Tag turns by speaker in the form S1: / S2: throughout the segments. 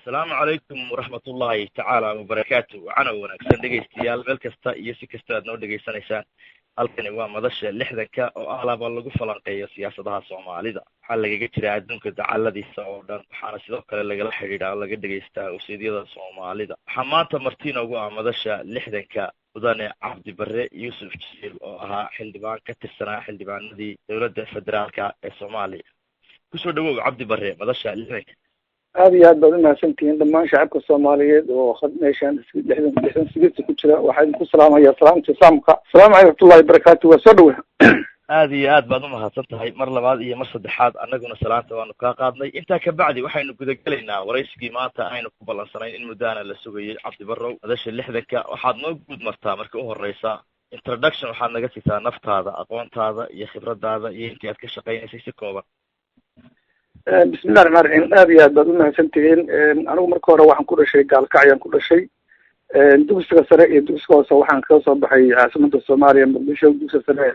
S1: السلام عليكم ورحمة الله تعالى وبركاته وعنا ونكسن dhegeystayaal meel kasta iyo si kasta aad noo dhegeysanaysaan halkani waa madasha lixdanka oo alaaba lagu falanqeeyo siyaasadaha Soomaalida waxa lagaga jira adduunka dacaladiisa oo dhan waxaana sidoo kale lagala xiriiraa laga dhageystaa ujeedada Soomaalida waxa maanta martiina ugu ah madasha lixdanka mudane Cabdi Barre Yuusuf Jiil oo ahaa xildhibaan ka tirsanaa xildhibaanadii dowladda federaalka ee Soomaaliya kusoo dhawow Cabdi Barre madasha lixdanka
S2: aad iyo aad baad umahadsantihiin dhammaan shacabka Soomaaliyeed oo meeshaan lixdan sigirta ku jira waxaan ku salaamayaa salaamta islaamka asalaamu calaykum waraxmatullaahi wabarakaatu waa soo dhawe
S1: aad iyo aad baad umahadsan tahay mar labaad iyo mar saddexaad annaguna salaanta waanu kaa qaadnay intaa ka bacdi waxaynu gudagelaynaa waraysigii maanta aynu ku ballansanayn in muddaana la sugayay Cabdi Barrow madasha lixdanka waxaad noo guud martaa marka u horeysa introduction waxaad naga siisaa naftaada aqoontaada iyo khibradaada iyo intii aad ka shaqaynaysay si kooban
S2: bismillahi raxmaan raxiim aad iyo aad baad umahadsantihiin anigu marka hore waxaan ku dhashay gaalkacyaan ku dhashay dugsiga sare iyo dugsiga hoose waxaan kaga soo baxay caasimada Soomaaliya Muqdisho dugsiga sare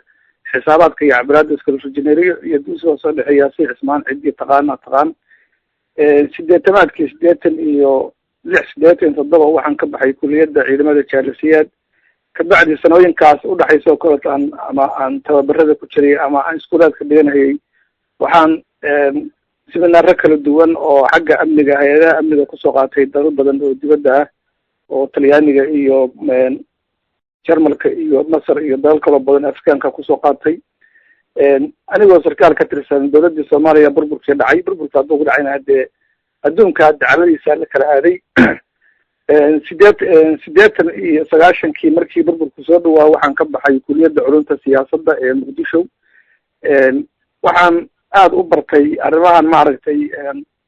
S2: xisaabaadka iyo cabiraadda iskalafujineeriyo iyo dugsiga hoose dhexeeya si Cismaan Ciddi taqaan sideetamaadkii 87 waxaan ka baxay kuliyadda ciidamada jaalisiyaad ka bacdi sanooyinkaas u dhaxayso oo kale aan tababarada ku jiray ama aan iskuulaadka dhiganayay waxaan siminaaro kala duwan oo xagga amniga hay'adaha amniga kusoo qaatay dalal badan oo dibadda ah oo Talyaaniga iyo Jarmalka iyo Masar iyo dalal kale badan Afrikaanka kusoo qaatay anigoo sarkaal ka tirsan dowladda Soomaaliya burburka hadduu dhacayna hadee adduunka dacaladiisa la kala aaday 89 markii burburku soo dhawaa waxaan ka baxay kuliyadda culumta siyaasadda ee Muqdisho waxaan aad u bartay arrimahan maaragtay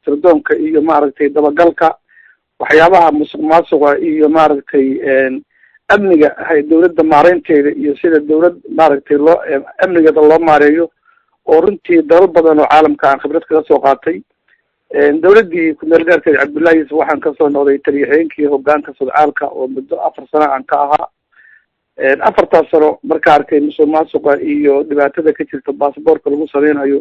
S2: sirdoonka iyo maaragtay dabagalka waxyaabaha musuqmaasuqa iyo maaragtay amniga hay dowladda maareynteeda iyo sida dowlad maaragtay loo amnigeeda loo maareeyo oo runtii dalal badan oo caalamka aan khibrad kaga soo qaatay dowladdii ku-meel gaarkeed Cabdullaahi waxaan kasoo noqday taliyaxeenkii hoggaanka sodcaalka oo muddo 4 sano aan ka ahaa 4 sano markaa arkay musuqmaasuqa iyo dhibaatada ka jirta baasaboorka lagu sameynayo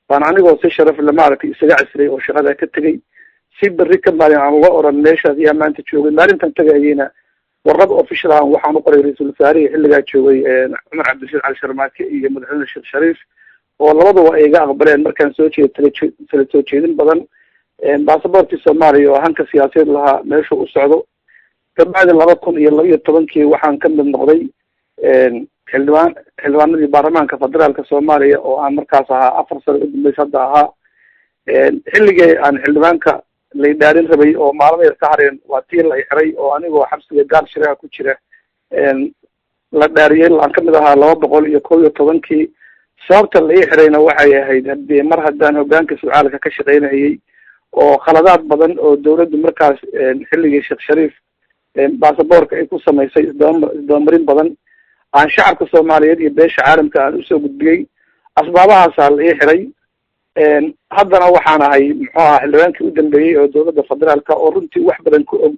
S2: baan anigoo si sharaf leh maaragtay isaga casray oo shaqada ka tagay si berri ka maalin aan uga oran meeshaas ayaa maanta joogay maalintan tagayayna warqad official ah waxaan u qoray ra'iisul wasaaraha xilligaa joogay Cumar Cabdirashiid Cali Sharmaake iyo madaxweyne Sheekh Shariif oo labaduba ay iga aqbaleen markaan soo jeedin badan baasaboorkii Soomaaliya oo hanka siyaasadeed lahaa meesha u socdo kabacdi 2012 waxaan ka mid noqday xildhibaanadii baarlamaanka federaalka Soomaaliya oo aan markaas ahaa 4 sano u dambeysay hadda ahaa xilligii aan xildhibaanka la idaarin rabay oo maalmaheed ka hareen waa tii la xiray oo anigoo xabsiga gaar shiraha ku jira la dhaariyay aan ka mid ahaa 211 sababta la xirayna waxay ahayd hadii mar haddaan hoggaanka su'aalka ka shaqeynayay oo khaladaad badan oo dowladdu markaas xilligii Sheekh Shariif baasaboorka ay ku samaysay isdoomarin badan aan shacabka Soomaaliyeed iyo beesha caalamka aan usoo gudbiyay asbaabahaas la xiray haddana waxaan ahay muxuu ahaa xildhibaankii u dambeeyay oo dowladda federaalka oo runtii wax badan ku og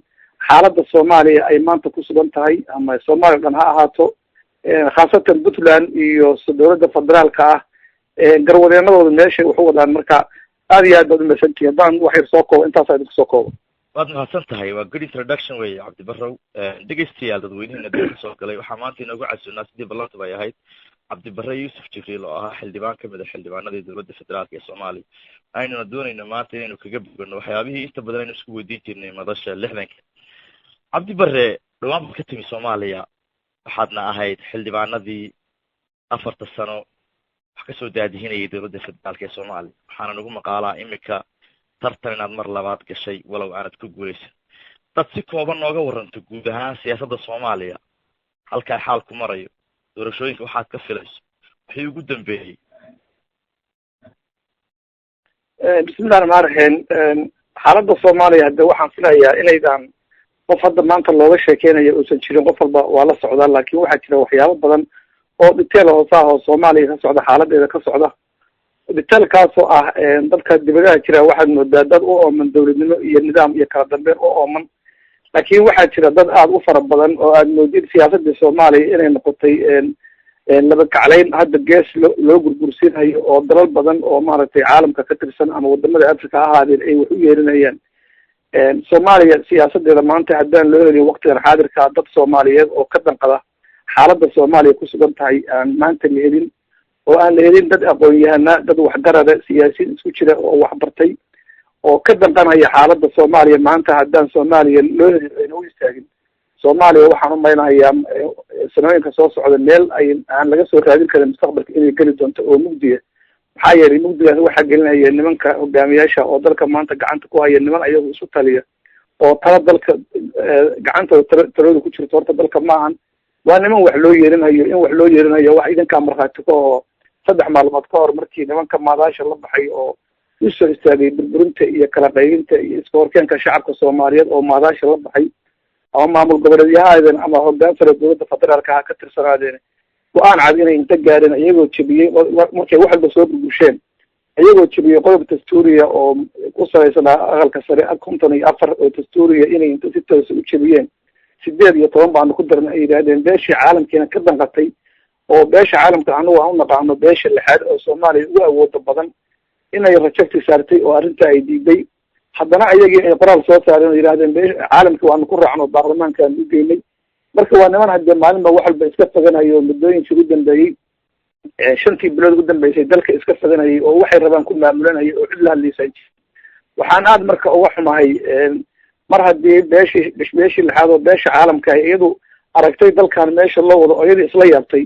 S2: xaaladda Soomaaliya ay maanta ku sugan tahay ama Soomaaliya dhan ha ahaato khaasatan Puntland iyo dowladda federaalka ah garwadeenadooda meesha wuxuu wadaan marka aad iyo aad baad umahadsantihiin haddaan wax yar soo koobo intaas aad soo koobo
S1: waad mahadsan tahay waa good introduction way Cabdi Barrow dhegeystayaal dadweynaha dadka soo galay waxaa maanta inoogu casuunaa sidii ballantu ay ahayd Cabdi Barre Yuusuf Jiil oo ahaa xildhibaan ka mid ah xildhibaanadii dowladda federaalka ee Soomaaliya aynuna doonayno maanta inaynu kaga bogano waxyaabihii inta badan aynu isku weydiin jirnay madasha lixdanka Cabdi Barre dhawaan ka timi Soomaaliya waxaadna ahayd xildhibaanadii 4 sano wax ka soo daadihinayay dowladda federaalka ee Soomaaliya waxaana nagu maqaalaa imika tartan inaad mar labaad gashay walow aanad ku guuleysan dad si kooban nooga waranto guud ahaan siyaasadda Soomaaliya halka xaalku marayo doorashooyinka waxaad ka filayso wixii ugu dambeeyay
S2: bismillahi raxmaani raxiim xaaladda Soomaaliya hadda waxaan filayaa inaydan qof hadda maanta looga sheekeynayo uusan jirin qof walba waa la socdaa laakiin waxaa jira waxyaabo badan oo detail hoosaha oo Soomaaliya ka socda xaaladeeda ka socda detailkaasoo ah dadka dibadaha jira waxaad moodaa dad u ooman dowladnimo iyo nidaam iyo kala dambeyn u ooman laakiin waxaa jira dad aad u fara badan oo aad moodid siyaasadda Soomaaliya inay noqotay laba kacleyn hadda gees loo gurgursinayo oo dalal badan oo maaragtay caalamka ka tirsan ama wadamada Afrika ahaadeen ay wax u yeelinayaan soomaaliya siyaasadeeda maanta haddaan loo helin waktigan xaadirka dad soomaaliyeed oo ka danqada xaaladda soomaaliya kusugan tahay aan maanta la helin oo aan la helin dad aqoon-yahana dad waxgarada siyaasiyiin isku jira oo waxbartay oo ka danqanaya xaaladda soomaaliya maanta haddaan soomaaliya loo helin ayna u istaagin soomaaliya waxaan umaynahayaa sanooyinka soo socda meel aan laga soo raadin karin mustaqbalka inay geli doonto oo mugdiya maxaa yeelay mugdigaas waxaa gelinaya nimanka hogaamiyaasha oo dalka maanta gacanta ku haya niman ayagu isu taliya oo tala dalka gacantooda talooda ku jirto horta dalka maahan waa niman wax loo yeerinayo in wax loo yeerinayo wax idinkaa markhaati ka oo 3 maalmood ka hor markii nimanka maadaasha la baxay oo usoo istaagay burburinta iyo kala qaybinta iyo iska horkeenka shacabka soomaaliyeed oo maadaasha la baxay ama maamul goboleedyahaadeen ama hogaan sare dowladda federaalka ha ka tirsanaadeen go-aan cad inay inta gaareen iyagoo jebiyey markay wax walba soo burbusheen iyagoo jebiyey qodob dastuuriya oo ku salaysanaa aqalka sare 54 oo dastuuriya inay inta si toosa u jebiyeen 18 baanu ku darna ay yidhaahdeen beeshii caalamkiina ka danqatay oo beesha caalamka anagu aan u naqaano beesha lixaad oo soomaaliya ugu awooda badan inay rajagti saartay oo arrinta ay diiday haddana ayagii ay qoraal soo saareen oo yidhahdeen caalamki waanu ku raacno baarlamaankaan u geynay marka waa niman haddee maalinba wax walba iska foganayo muddooyinkii ugu dambeeyey 5 bilood ugu dambeysay dalka iska foganayay oo waxay rabaan ku maamulanayay oo cid la hadlaysay waxaan aad marka uga xumahay mar haddii beeshii lixaad oo beesha caalamka ay iyadu aragtay dalkan meesha loo wado oo iyada isla yaabtay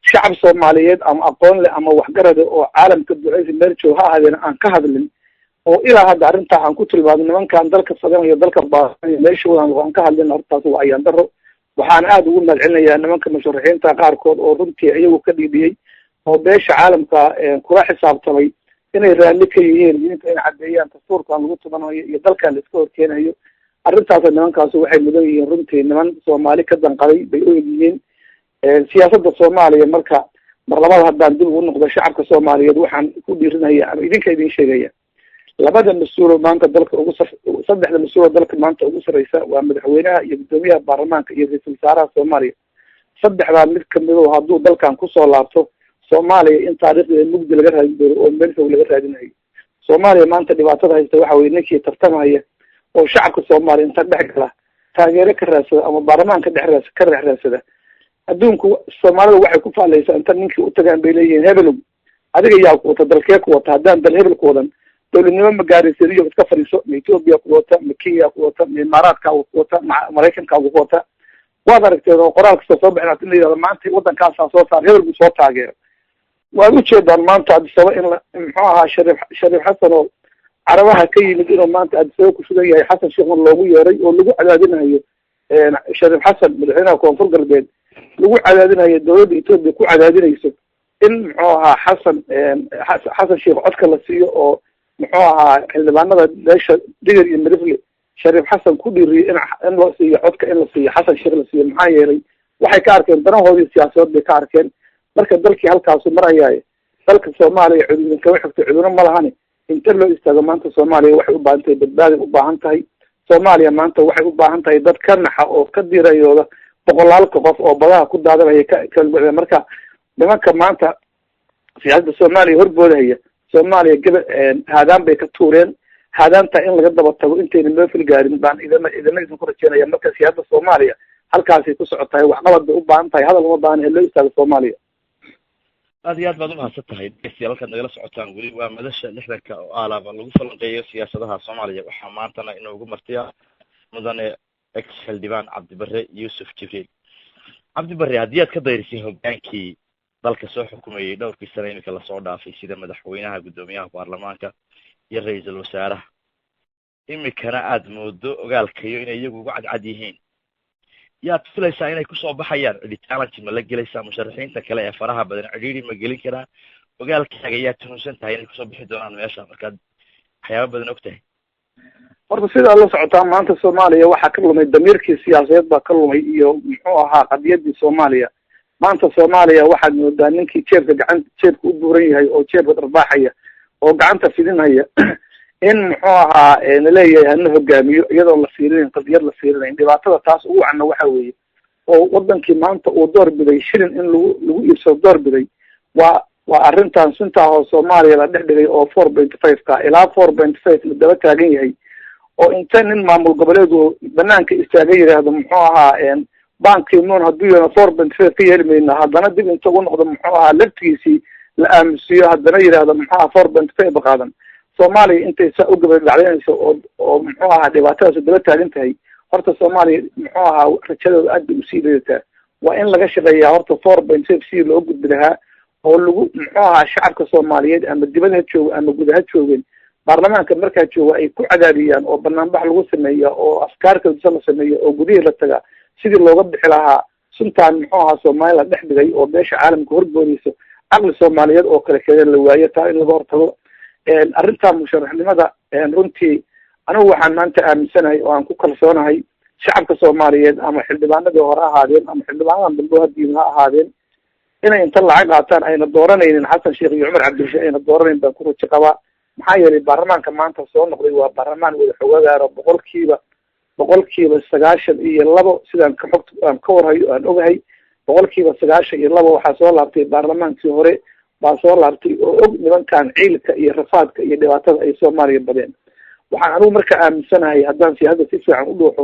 S2: shacab soomaaliyeed ama aqoon leh ama waxgarada oo caalamka duceysi meel joog ha ahaadeen aan ka hadlin oo ilaa hadda arrintaa aan ku tilmaado nimankan dalka foganayo dalka baasanayo meeshoodan aan ka hadlin hortaas waa ayaan daro waxaan aada ugu mahadcelinayaa nimanka musharaxiinta qaarkood oo runtii iyagu ka dhiidhiyey oo beesha caalamka kula xisaabtamay inay raalli ka yihiin idinka in caddeeyaan dastuurkan lagu tubanayo iyo dalkan la iska horkeenayo arrintaas nimankaas waxay mudan yihiin runtii niman soomaali ka danqaday bay og yihiin siyaasadda soomaaliya marka mar labada haddaan dib ugu noqdo shacabka soomaaliyeed waxaan ku dhiirinaya ama idinka idin sheegaya labada mas-uulo maanta dalka saddexda mas-uulo dalka maanta ugu sarreysa waa madaxweynaha iyo guddoomiyaha baarlamaanka iyo ra-iisul wasaaraha soomaaliya saddexdaa mid kamidoo hadduu dalkan kusoo laabto soomaaliya in taariikhdeeda mugdi laga raadin doono oo meel fog laga raadinayo soomaaliya maanta dhibaatada haysta waxa weye ninkii tartamaya oo shacabka soomaaliya inta dhex gala taageero ka raadsada ama baarlamaanka ka dhex raadsada adduunku soomaalida waxay ku faalaysaa inta ninkii utagaan bay leeyihiin hebelow adiga yaa ku wata dalkee ku wata haddaan dal hebel ku wadan dowladnimo ma gaaraysa iyo iska fadhiiso ma Ethiopia ku wata ma Kenya ku wata ma Imaaraadka ku wata ma Mareykanka ku wata waad aragtay oo qoraal kasta soo bixinaa in la yiraahdo maanta wadankaas soo saar hebel buu soo taageero waad u jeedaan maanta adisaba in muxuu ahaa Shariif Xasan oo carabaha ka yimid inuu maanta adisaba ku sugan yahay Xasan Sheekh loogu yeeray oo lagu cadaadinayo Shariif Xasan madaxweynaha koonfur galbeed lagu cadaadinayo dowladda Ethiopia ku cadaadinayso in muxuu ahaa Xasan Sheekh codka la siiyo oo muxuu ahaa xildhibaanada beesha digir iyo midifle Shariif Xasan ku dhiiriyay in loo siiyo codka in la siiyo Xasan Sheekh la siiyo maxaa yeelay waxay ka arkeen danahoodii siyaasadeed bay ka arkeen marka dalkii halkaasu marayay dalka Soomaaliya cudurkan ka xigta cudurro ma lahani inta loo istaago maanta Soomaaliya waxay u baahan tahay badbaadi u baahan tahay Soomaaliya maanta waxay u baahan tahay dad ka naxa oo ka dirayooda boqolaalka qof oo badaha ku daadanaya ka marka nimanka maanta siyaasadda Soomaaliya horboodaya Soomaaliya haadaan bay ka tuureen haadaanta in laga daba tago intayna loo filgaarin baan idin ku rajeenaya marka siyaasadda Soomaaliya halkaasay ku socotahay wax qabad bay u baahan tahay hadal uma baahan in loo istaago Soomaaliya
S1: aad iyo aad baad umahadsan tahay halkaad nagala socotaan weli waa madasha 60 oo alaaba lagu falanqeeyo siyaasadaha Soomaaliya waxaa maantana inoogu martiya mudane ex xildhibaan Cabdibarre Yuusuf Jibriil Cabdibarre haddii aad ka dayrisay hogaankii dalka soo xukumayay dhowrkii sano imika la soo dhaafay sida madaxweynaha guddoomiyaha baarlamaanka iyo ra'iisul wasaaraha imikana aad moodo ogaalkayo inay iyagu uga cadcad yihiin yaad filaysaa inay kusoo baxayaan challenge ma la gelaysaa musharaxiinta kale ee faraha badan cidhiidhi ma gelin karaa ogaalkaaga yaa tuhunsan tahay inay kusoo bixi doonaan meesha markaad waxyaaba badan og tahay
S2: horta sidaa la socotaa maanta Soomaaliya waxaa ka lumay damiirkii siyaasadeed baa ka lumay iyo muxuu ahaa qadiyadii Soomaaliya maanta Soomaaliya waxaad moodaa ninkii jeebka u buuran yahay oo jeebka darbaaxaya oo gacanta fidinaya in muxuu ahaa leeyahay hana hogaamiyo iyadoo la fiirinayn qadiyad la fiirinayn dhibaatada taas ugu cana waxa weeye oo wadankii maanta uu door biday shilin in lagu iibsado door biday waa arrintan suntaa oo Soomaaliya la dhex dhigay oo 4.5 ka ilaa 4.5 la daba taagan yahay oo inta nin maamul goboleedu banaanka istaaga yidhaahdo muxuu ahaa bankii moon hadduu yana 4.5 ka yeeli mayna haddana dib inta ugu noqdo muxuu ahaa laftigiisii la aamusiyo haddana yidhaahdo muxuu ahaa 4.5 ba qaadan soomaaliya intay saa u gabadhacdaynayso oo muxuu ahaa dhibaatadaas daba taagan tahay horta soomaaliya muxuu ahaa rajadooda aad bay usii leedataa waa in laga shaqeeyaa horta 4.5 si loo gudbi lahaa oo lagu muxuu ahaa shacabka soomaaliyeed ama dibad ha jooga ama guda ha joogeen baarlamaanka markaa jooga ay ku cadaadiyaan oo banaanbax lagu sameeya oo afkaarkasa la sameeya oo gudihii la tagaa sidii looga bixi lahaa suntaan muxuu ahaa soomaaliya la dhex dhigay oo beesha caalamka horboodayso caqli soomaaliyeed oo kale keda la waayo taa in laga hortago arrintaa musharaxnimada runtii anigu waxaan maanta aaminsanahay oo aan ku kalsoonahay shacabka soomaaliyeed ama xildhibaanadii hore ahaadeen ama xildhibaanadan dambe hadiima ha ahaadeen inay inta lacag qaataan ayna dooranaynin xasan sheekh iyo cumar cabdirashiid ayna dooranayn baan ku rajo qabaa maxaa yeelay baarlamaanka maanta soo noqday waa baarlamaan wada xogagaaro boqolkiiba 92 sidaan aan ka warhayo aan ogahay 92 waxaa soo laabtay baarlamaankii hore baa soo laabtay oo og nimankan ciilka iyo rafaadka iyo dhibaatada ay soomaaliya badeen waxaan anigu marka aaminsanahay haddaan siyaasadda si fiican u dhuuxo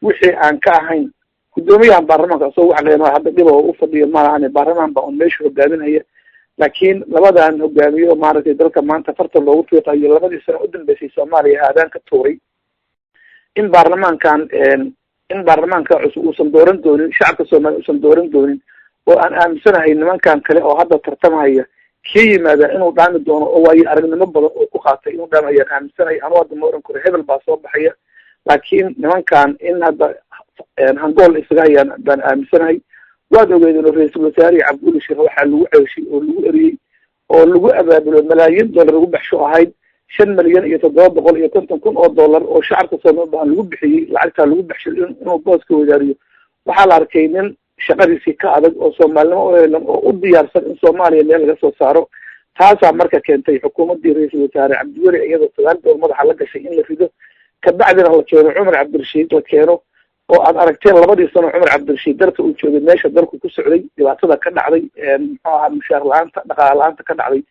S2: wixii aan ka ahayn guddoomiyahan baarlamaanka asagoo wax leeno hadda dhib oo u fadhiyo malahan baarlamaan baa un meesha hogaaminaya laakiin labadan hogaamiyo maaragtay dalka maanta farta loogu fiiqayo labadii sano u dambeysay soomaaliya aadaan ka tuuray in baarlamaanka cusub uusan dooran doonin shacabka soomaaliya uusan dooran doonin oo aan aaminsanahay nimankan kale oo hadda tartamahaya kii yimaada inuu dhaami doono oo waayo aragnimo badan oo ku qaatay inuu dhaami ayaan aaminsanahay anuu hadda ma oran karo hebel baa soo baxaya laakiin nimankan in hadda hangool isaga hayaan baan aaminsanahay waad ogeydeen oo ra-iisul wasaare cabdulla sheekh waxaa lagu ceeshay oo lagu eriyey oo lagu abaabulo malaayiin dollar lagu baxsho ahayd 5,750,000 oo dollar oo shacabka Soomaaliya baan lagu bixiyay lacagta lagu baxshay inuu booska wadaariyo waxaa la arkay nin shaqadiisii ka adag oo Soomaalnimo oo u diyaarsan in Soomaaliya meel laga soo saaro taasaa marka keentay xukuumaddii ra-iisul wasaare cabdiweli iyadoo 9 dowr madaxa la gashay in la rido kabacdina la keeno cumar cabdirashiid la keeno oo aad aragteen labadii sano cumar cabdirashiid dalka uu joogay meesha dalku ku socday dhibaatada ka dhacday muxuu ahaa mushaar la-aanta dhaqaale la-aanta ka dhacday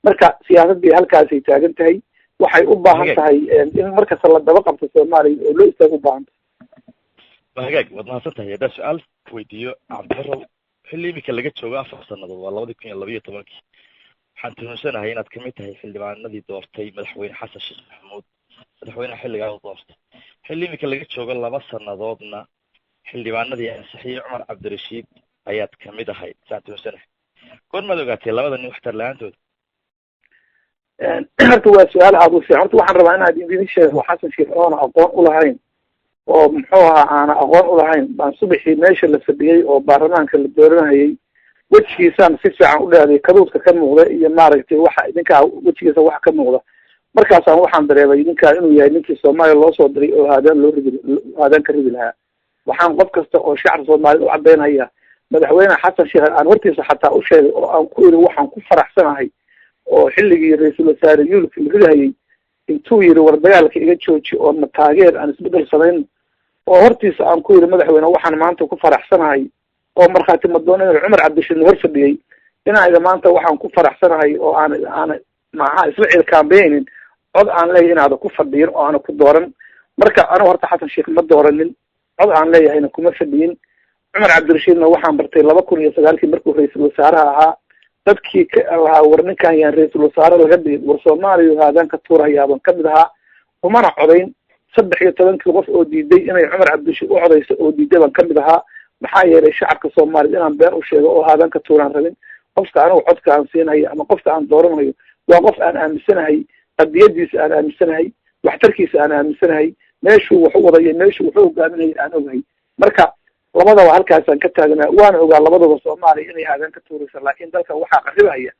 S2: marka siyaasaddii halkaasay taagan tahay waxay u baahan tahay in markasta la daba qabto soomaaliya oo loo istaago u baahan
S1: tahay hagaag waad mahadsan tahay haddaan su-aal weydiiyo cabdibarow xilli imika laga joogo 4 sannadood waa 2012 waxaan tuhunsanahay inaad kamid tahay xildhibaanadii doortay madaxweyne xasan sheekh maxamuud madaxweynaha xilligaa doortay xilli imika laga joogo 2 sannadoodna xildhibaanadii ansixiyey cumar cabdirashiid ayaad kamid ahayd saan tuhunsanahay goormaad ogaatay labada nin waxtar la-aantooda
S2: horta waa su-aal aada u fiican horta waxaan rabaa inaad idin sheego xasan sheekh oona aqoon ulahayn oo muxuu ahaa aana aqoon ulahayn baan subaxii meesha la fadhiyey oo baarlamaanka la dooranayay wejigiisaan si fiican u dhaaday kaduudka ka muuqda iyo maaragtay waxa idinkaa wejigiisa waxa ka muuqda markaasaan waxaan dareemay ninkaan inuu yahay ninkii soomaaliya loo soo diray oo haadaan ka ridi lahaa waxaan qof kasta oo shacab soomaaliyed u cadaynaya madaxweyne xasan sheekh aan hortiisa xataa u sheegay oo aan ku iri waxaan ku faraxsanahay oo xilligii ra-iisul wasaare yuulka la ridahayay intuu yiri war dagaalka iga jooji oo na taageer aan isbedel samayn oo hortiisa aan ku yiri madaxweyne waxaan maanta ku faraxsanahay oo markhaati madoonin cumar cabdirashiid la hor fadhiyey inayda maanta waxaan ku faraxsanahay oo aan maaha isla cilkaambaynin cod aan leeyahay inaada ku fadhiyin oo aana ku dooran marka anigu horta xasan sheekh ma dooranin cod aan leeyahayna kuma fadhiyin cumar cabdirashiidna waxaan bartay 2009 markuu ra-iisul wasaaraha ahaa dadkii lahaa war ninkan yaan ra-iisul wasaare laga dhigin war soomaaliya haadaan ka tuurayaaban kamid ahaa umana codayn 13 qof oo diiday inay cumar cabdirashiid u codayso oo diiday baan kamid ahaa maxaa yeelay shacabka soomaaliya inaan been u sheego oo haadaan ka tuuraan rabin qofka anigu codka aan siinayo ama qofka aan dooranayo waa qof aan aaminsanahay qadiyadiisa aan aaminsanahay waxtarkiisa aan aaminsanahay meeshuu wax u wadayo meeshuu wax u hogaaminayo aan ogahay marka labadaba halkaasaan ka taagnaa waana ogaa labadaba soomaaliya inay haadaan ka tuuraysa laakiin dalka waxaa qaribaya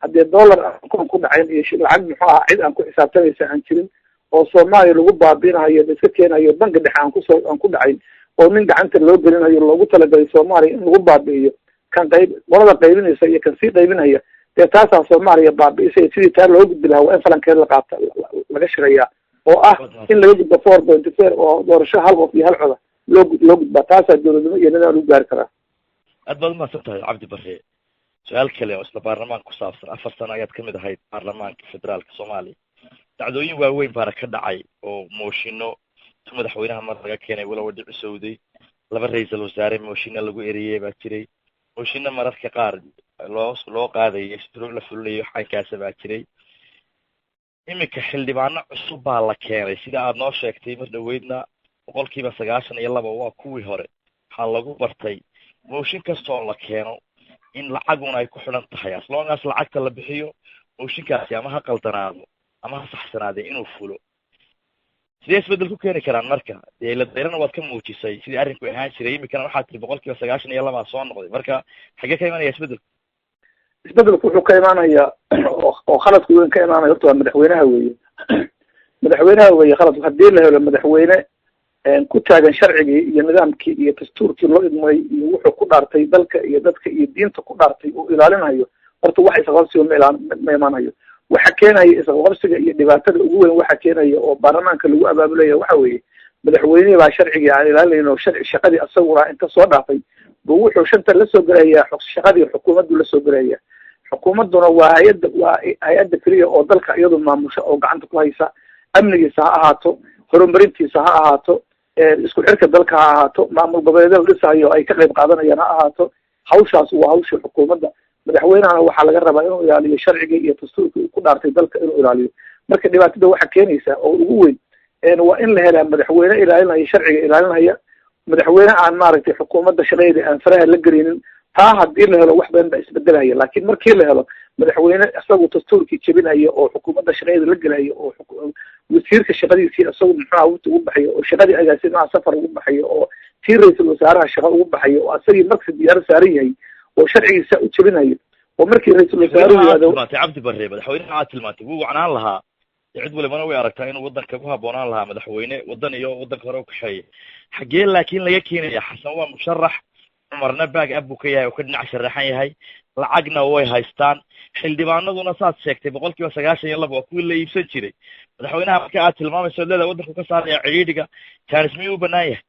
S2: haddii dollar aan ku dhacayn iyo lacag muxuu ahaa cid aan ku xisaabtamaysa aan jirin oo soomaaliya lagu baabiinayo la iska keenayo banka dhexe aan ku dhacayn oo nin gacanta loo gelinayo loogu talagalay soomaaliya in lagu baabi'iyo kan qolada qaybinaysa iyo kan sii qaybinaya dee taasaa soomaaliya baabi'isay sidii taa loo gudbi lahaa waa in falankeed laga shaqeeyaa oo ah in laga gudbo 4.4 oo doorasho hal qof iyo hal coda loo gudbaa taasaa dowladnimo iyo nidaam lagu gaari karaa
S1: aad baad umahadsan tahay cabdi bare su-aal kale oo isla baarlamaanka ku saabsan 4 sano ayaad kamid ahayd baarlamaanka federaalka soomaaliya dacdooyin waaweyn baana ka dhacay oo mooshinno madaxweynaha mar laga keenay walow dhici sowday laba ra'iisul wasaare mooshinna lagu eriyay baa jiray mooshinna mararka qaar loo qaadayay shuruuc la fulinayo xankaasa baa jiray iminka xildhibaano cusub baa la keenay sida aad noo sheegtay mar dhaweydna 92% waa kuwii hore waxaa lagu bartay mooshin kastoo la keeno in lacaguna ay ku xidhan tahay as long as lacagta la bixiyo mooshinkaasi ama ha qaldanaado ama ha saxsanaado inuu fulo sidee isbedel ku keeni karaan marka dee la dayrana waad ka muujisay sidii arrinku ahaan jiray iminkana waxaad tiri 92% soo noqday marka xagee ka imanaya isbedelku
S2: wuxuu ka imaanayaa oo khaladku weyn ka imaanaya horta waa madaxweynaha weeye khaladku haddii la helo madaxweyne ku taagan sharcigii iyo nidaamkii iyo dastuurkii loo idmay iyo wuxuu ku dhaartay dalka iyo dadka iyo diinta ku dhaartay uu ilaalinayo horta wax isqabsiga ma imaanayo waxa keenaya isqabsiga iyo dhibaatada ugu weyn waxa keenaya oo baarlamaanka lagu abaabulaya waxa weeye madaxweynaha baa sharcigii aan ilaalinayno shaqadii asaguna inta soo dhaafay buu wuxuu shanta la soo galayaa shaqadii xukuumaddu la soo galayaa xukuumadduna waa hay-adda keliya oo dalka iyadu maamusha oo gacanta ku haysa amnigiisa ha ahaato horumarintiisa ha ahaato isku xirka dalka ha ahaato maamul goboleedyada dhisayo ay ka qayb qaadanayaan ha ahaato hawshaas waa hawshii xukuumadda madaxweynahana waxaa laga rabaa inuu ilaaliyo sharcigii iyo dastuurkii ku dhaartay dalka inuu ilaaliyo marka dhibaatada waxa keenaysa oo ugu weyn waa in la helaa madaxweyne ilaalinaya sharciga ilaalinaya madaxweyne aan maaragtay xukuumadda shaqadeeda aan faraha la gelinin taa haddii la helo wax badan baa isbedelaya laakiin markii la helo madaxweyne isagu dastuurkii jebinaya oo xukuumadda shaqadeeda la gelaya oo wasiirka shaqadiisii isagu muxuha wurta ugu baxayo oo shaqadii agaasimaha safar ugu baxayo oo tii ra-iisul wasaaraha shaqa ugu baxayo oo asagii markasi diyaaro saaran yahay oo sharcigiisa u jebinayo oo markii ra-iisul wasaaruhu yihaado
S1: cabdi barre madaxweynaha aad tilmaantay wuu wacnaan lahaa cid walibana way aragtaa inuu waddanka ku habboonaan lahaa madaxweyne waddan iyo waddanka hore u kaxeeya xaggee laakiin laga keenaya xasan waa musharax cumarna baag ab buu ka yahay oo ka dhinac sharaxan yahay lacagna way haystaan xildhibaanaduna saad sheegtay 92% waa kuwii la iibsan jiray madaxweynaha marka aad tilmaamayso leeda waddanku ka saaraya ciriidhiga jaanis miyuu u bannaan yahay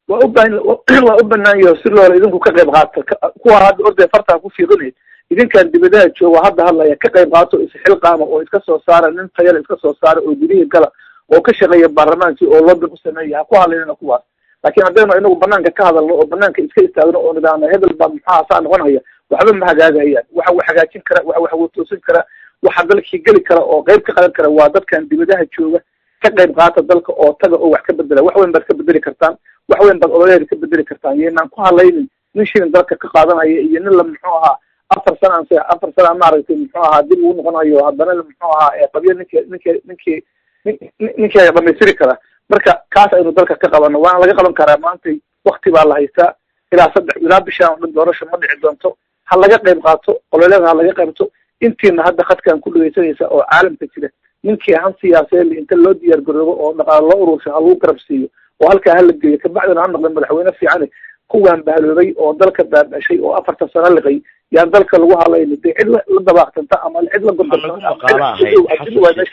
S2: waa u bannaan yahay si loola idinku ka qayb qaata kuwa hadda orday fartaa ku fiiqinay idinkan dibadaha jooga hadda hadlaya ka qayb qaato isxilqaama oo iska soo saara nin tayal iska soo saara oo gudihii gala oo ka shaqeeya baarlamaankii oo lobby ku sameeya ha ku hadlaynina kuwaas laakiin haddaynu inagu banaanka ka hadalno oo banaanka iska istaagno oo nidaamna hebel baa maxaa saa noqonaya waxba ma hagaagayaan waxa wax hagaajin kara wax toosin kara waxa dalkii geli kara oo qayb ka qadan kara waa dadkan dibadaha jooga ka qayb qaata dalka oo taga oo wax ka bedela wax weyn baad ka bedeli kartaan wax weyn baad odayaal ka bedeli kartaan yeynaan ku hadlaynin nin shilin dalka ka qaadanaya iyo nin la muxuu ahaa 4 sano maaragtay muxuu ahaa dib uu noqonayo haddana muxuu ahaa qabiil ninkii dhamaystiri kara marka kaas aynu dalka ka qabano waana laga qaban karaa maanta wakti baa la haystaa ilaa bishaan dhan doorasho ma dhici doonto ha laga qayb qaato qololeeda ha laga qaybto intiina hadda khadkan ku dhageysanaysa oo caalamka jira ninkii han siyaasadeed inta loo diyaar garoobo oo dhaqaale loo urursho ha lagu garab siiyo oo halkaa hala geeyo kabacdina ha noqda madaxweyne fiican kuwaan bahaloobay oo dalka baabashay oo 4 sano liqay yaan dalka lagu hadlayno dee cid la dabaaqtanta ama cid la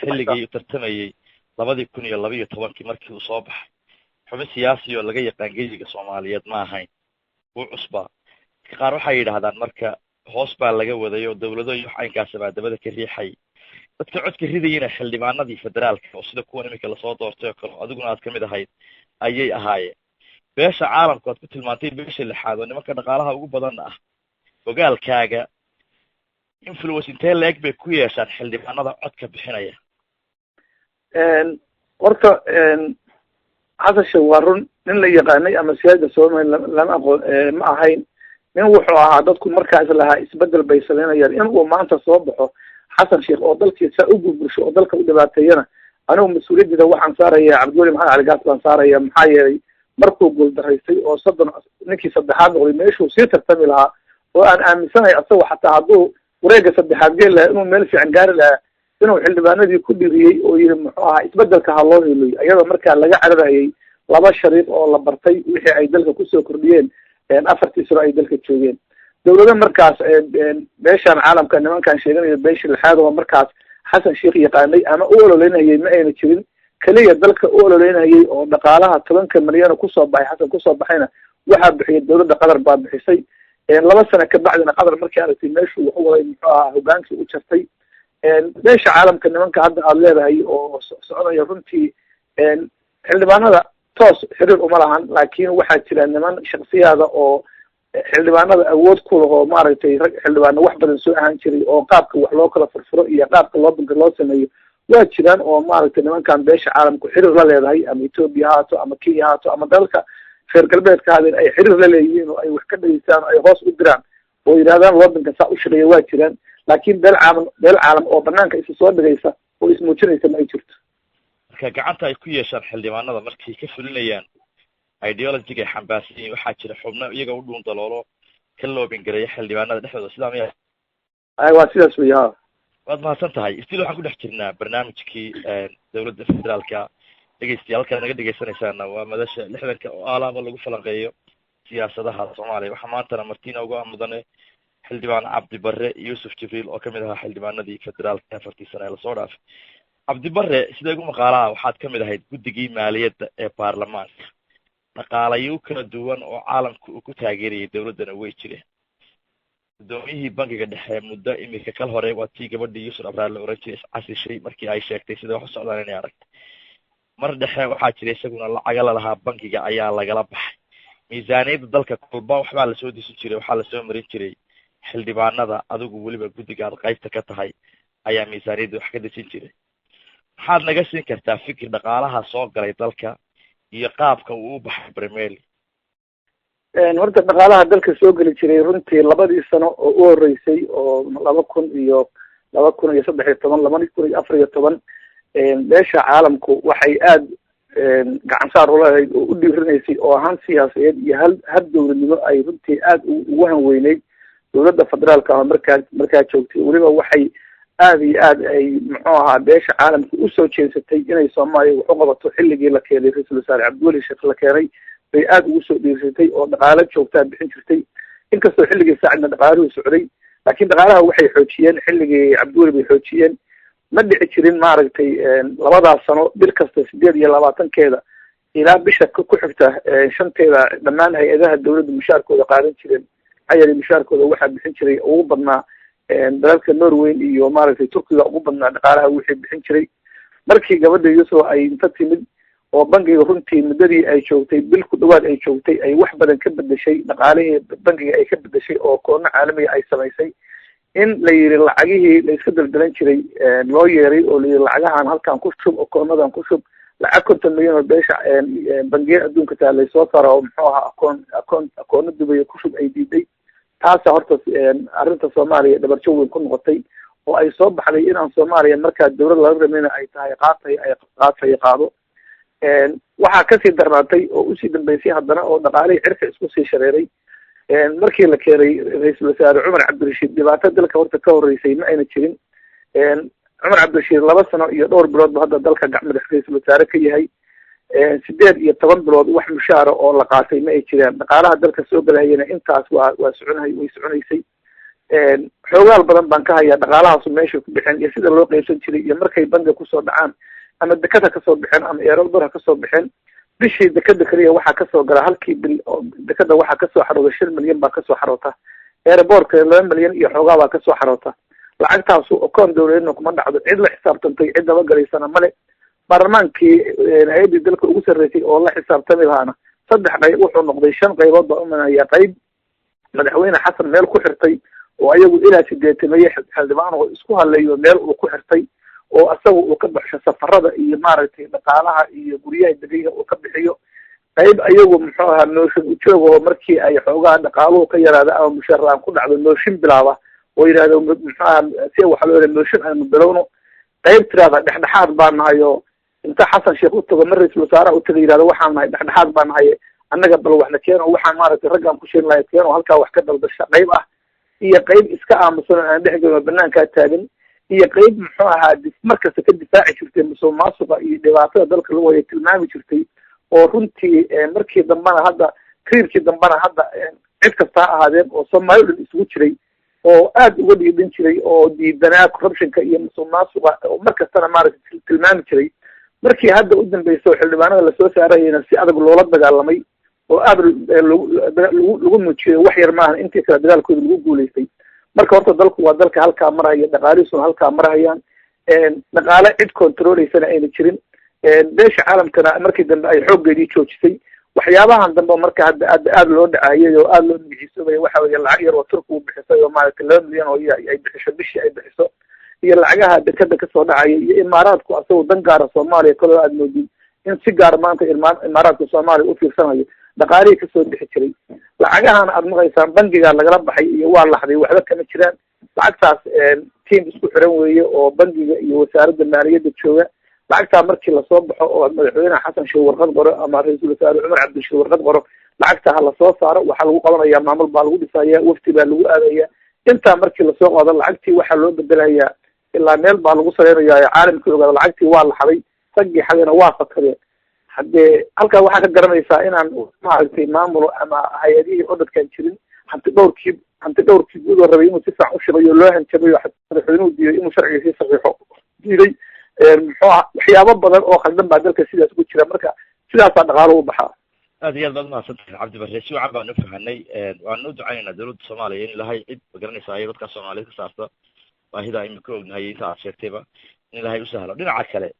S1: xilligii tartamayay 2012 markii uu soo baxay xubin siyaasi oo laga yaqaan geyiga Soomaaliyeed ma ahayn wuu cusbaa qaar waxay yidhaahdaan marka hoos baa laga waday oo dawlado iyo xaynkaas baa dabada ka riixay dadka codka ridayna xildhibaanadii federaalka oo sida kuwan imika la soo doortay oo kale adiguna aad kamid ahayd ayay ahaayeen beesha caalamka aad ku tilmaantay beesha lixaad oo nimanka dhaqaalaha ugu badan ah ogaalkaaga influence intee leeg bay ku yeeshaan xildhibaanada codka bixinaya
S2: horta xasan sheekh waa run nin la yaqaanay ama siyaasada Soomaaliya lama aqoon ma ahayn nin wuxuu ahaa dadku markaas lahaa isbedel bay sameynayaan in uu maanta soo baxo xasan sheekh oo dalkiisa u gurgursho oo dalka u dhibaateeyana anigu mas'uuliyadda waxaan saaraya Cabdullaahi Maxamed Ali Gaas baan saaraya maxaa yeelay markuu gool daraystay oo ninkii saddexaad noqday meeshuu sii tartami lahaa oo aan aaminsanahay asagoo xataa hadduu wareega saddexaad geli lahaa inuu meel fiican gaari lahaa inuu xildhibaanadii ku dhiriyey oo yiri muxuu ahaa isbedelka ha loo heliyo iyadoo markaa laga cararayay 2 shariif oo la bartay wixii ay dalka kusoo kordhiyeen 4 sano ay dalka joogeen dawladda markaas beeshan caalamka nimankan sheeganaya beesha lixaad oo markaas xasan sheekh yaqaanay ama u ololeynayay ma ayna jirin kaliya dalka u ololeynayay oo dhaqaalaha 10 milyan kusoo baxay xasan kusoo baxayna waxaa bixiyay dawladda qatar baa bixisay 2 sano ka bacdina qatar markii aragtay meeshuu wuxuu waday muxuu ahaa hogaankii u jartay beesha caalamka nimanka hadda aad leedahay oo soconaya runtii xildhibaanada toos xiriir uma lahan laakiin waxaa jira niman shaksiyaada oo xildhibaanada awood ku leh oo maaragtay rag xildhibaano wax badan soo ahaan jiray oo qaabka wax loo kala furfuro iyo qaabka loo sameeyo waa jiraan oo maaragtay nimankan beesha caalamku xiriir la leedahay ama Ethiopia haato ama Kenya haato ama dalka reer galbeedka hadeen ay xiriir la leeyihiin oo ay wax ka dhageystaan ay hoos u diraan oo yiraahdaan wadanka saa u shaqeeya waa jiraan laakiin beel caalam oo banaanka isu soo dhageysa oo ismuujinaysa ma ay jirto
S1: marka gacanta ay ku yeeshaan xildhibaanada markay ka fulinayaan ideology-ga xambaarsan yihiin waxaa jira xubno iyaga u dhuun daloolo ka loobin gareeya xildhibaanada dhexdooda sidaa miya
S2: waa sidaas wey ha
S1: waad mahadsan tahay istil waxaan ku dhex jirnaa barnaamijkii dawladda federaalka dhegeystayaal halkaad naga dhegeysanaysaana waa madasha lixdanka oo aalaaba lagu falanqeeyo siyaasadaha soomaaliya waxaa maantana martina uga mudane xildhibaan cabdi barre yuusuf jibriil oo kamid ahaa xildhibaanadii federaalka 4 sano ee lasoo dhaafay cabdi barre sida igu maqaalaha waxaad kamid ahayd guddigii maaliyadda ee baarlamaanka dhaqaalayo kala duwan oo caalamka uu ku taageerayay dawladdana way jireen gudoomiyihii bankiga dhexe muddo imika kal hore waa tii gabadhii Yusuf Abraar la oran jiray iscasishay markii ay sheegtay sida wax u socdaan inay aragtay mar dhexe waxaa jiray isaguna lacaga la lahaa bankiga ayaa lagala baxay miisaaniyadda dalka kolba waxbaa lasoo disi jiray waxaa lasoo marin jiray xildhibaanada adigu weliba guddiga aad qaybta ka tahay ayaa miisaaniyadda wax ka desin jiray maxaad naga siin kartaa fikir dhaqaalaha soo galay dalka iyo qaabka uu u baxay Bremel
S2: horta dhaqaalaha dalka soo geli jiray runtii 2 sano oo u horeysay oo 2013 2014 beesha caalamku waxay aad gacan saar u lahayd oo u dhiirinaysay oo ahaan siyaasadeed iyo hal dawladnimo ay runtii aad ugu hanweyneyd dawladda federaalka ah markaa joogtay weliba waxay aad iyo aad ay muxuu ahaa beesha caalamka usoo jeesatay inay Soomaaliya wax u qabato xilligii la keenay Ra'iisul Wasaare Cabdiweli Sheekh la keenay bay aad ugu soo dhiirsatay oo dhaqaale joogtaa bixin jirtay inkastoo xilligii saacadna dhaqaaluhu socday laakiin dhaqaalaha waxay xoojiyeen xilligii Cabdiweli bay xoojiyeen ma dhici jirin maaragtay 2 sano bil kasta 28keeda ilaa bisha ku xigta 5keeda dhammaan hay'adaha dawladda mushaarkooda qaadan jireen ayay mushaarkooda waxa bixin jiray ugu badnaa dalalka Norway iyo maaragtay Turkiga ugu badnaa dhaqaalaha wixii bixin jiray markii gabadha Yusuf ay inta timid oo bangiga runtii muddadii ay joogtay bil ku dhawaad ay joogtay ay wax badan ka bedeshay dhaqaalihii bangiga ay ka bedeshay oo koono caalamiga ay samaysay in la yiri lacagihii la iska daldalan jiray loo yeeray oo la yiri lacagahan halkan ku shub oo koonadan ku shub lacag 50 milyan oo beesha bangiga adduunka taalay soo saaro oo muxuu ahaa akoon Dubai ku shub ay diiday taas horta arrinta Soomaaliya dhabarjo weyn ku noqotay oo ay soo baxday inaan Soomaaliya markaa dawlad laga rameeyay ay tahay qaado waxaa kasii darnaatay oo usii dambeysay haddana oo dhaqaalihii cirka isku sii shareeray markii la keenay Ra'iisul Wasaare Cumar Cabdirashiid dhibaato dalka horta ka horeysay ma ayna jirin Cumar Cabdirashiid 2 sano iyo dhowr bilood hadda dalka gacmada Ra'iisul Wasaare ka yahay 18 bilood wax mushaara oo la qaatay ma ay jiraan dhaqaalaha dalka soo galayna intaas waa soconaysay xoogaal badan baan ka hayaa dhaqaalahaas meesha ku bixin iyo sida loo qaybsan jiray iyo markay bangiga ku soo dhacaan ama dekada ka soo bixin ama eeradooda ka soo bixin bishii dekada kaliya waxa ka soo gala halkii bil dekada waxa ka soo xarooda 5 milyan baa ka soo xaroota airportka 2 milyan iyo xoogaa baa ka soo xaroota lacagtaas oo koon dawladna kuma dhacdo cid la xisaabtantay cid daba galaysana male baarlamaankii hay'adii dalka ugu sareysay oo la xisaabtami lahaana 3 qayb wuxuu noqday 5 qaybood baa u manaya qayb madaxweyne xasan meel ku xirtay oo ayagu ilaa 80 xildhibaan oo isku haleeyo meel uu ku xirtay oo asagu uu ka baxsho safarada iyo maaragtay dhaqaalaha iyo guryaha degayga uu ka bixiyo qayb ayagu muxuu ahaa nooshin u joogo markii ay xoogaa dhaqaaluhu ka yaraada ama mushaaraan ku dhacdo nooshin bilaaba oo yiraahdo muxuu ahaa si waxa loo leeyahay nooshin aan bilowno qayb tirada dhexdhexaad baan nahayo inta xasan sheekh u tago Ra'iisul Wasaare u tagay yiraahdo waxaan nahay dhexdhexaad baan nahay annaga bal waxna keeno waxaan maaragtay raggan ku sheegay lahayd keeno halka wax ka dalbasha qayb ah iyo qayb iska aamusan aan dhexgalno banaanka taagan iyo qayb muxuu ahaa markasta ka difaaci jirtay musuqmaasuqa iyo dhibaatada dalka lagu wada tilmaami jirtay oo runtii markii dambana hadda kriirkii dambana hadda cid kasta ahaadeen oo Soomaaliya isugu jiray oo aad uga dhiidin jiray oo diidanaa corruptionka iyo musuqmaasuqa oo markastana maaragtay tilmaami jiray markii hadda u dambeysay xildhibaanada la soo saarayna si adag loola dagaalamay oo aad lagu muujiyay wax yar maahan intii kala dagaalkooda lagu guuleystay marka horta dalku waa dalka halkaa maraya dhaqaalihiisuna halkaa marayaan dhaqaale cid controlaysana ayna jirin beesha caalamkana markii dambe ay xooggeedii joojisay waxyaabahan dambe marka hadda aad loo dhacayay oo aad loo dhigiisoobaya waxa weeye lacag yar oo turku u bixisay oo maaragtay 2 milyan oo ay bixiso bishii ay bixiso iyo lacagaha dekada kasoo dhacaya iyo imaaraadku asagoo dan gaara soomaaliya kaloo aad moodin in si gaar maanta imaaraadka soomaaliya u fiirsanayo dhaqaalihii kasoo bixi jiray lacagahan aad maqaysaan bangiga lagala baxay iyo waa laxday waxba kama jiraan lacagtaas tiim isku xiran weeye oo bangiga iyo wasaaradda maaliyadda jooga lacagtaa markii lasoo baxo oo madaxweynaha xasan sheekh warqad qoro ama ra-iisul wasaare cumar cabdishir warqad qoro lacagta ha lasoo saaro waxaa lagu qabanaya maamul baa lagu dhisaya wafti baa lagu aadaya intaa markii lasoo qaado lacagtii waxaa loo bedelayaa ilaa meel baa lagu sareynaya caalamkii ogaada lacagtii waa laxday sagii xadina waa fakadeen haddee halkaa waxaa ka garanaysaa inaan maaragtay maamulo ama hay-adihii odadkaan jirin hanti dhowrkii guud oo rabay inuu si fiican u shaqeeyo loo hanjabayo madaxweynuhu diiday inuu sharciga sii saxiixo diiday muxuu aha waxyaabo badan oo khaldan baa dalka sidaas ugu jira marka sidaasaa dhaqaalo u baxaa
S1: aad iyo aad baad umahadsantahay cabdi bare si wacan baan ufahanay waanu u ducaynaynaa dawladda soomaaliya in ilahay cid magaranaysa ay dadka soomaaliyeed ka saarto baahida imika ognahay inta aad sheegtayba in ilahay usahlo dhinaca kale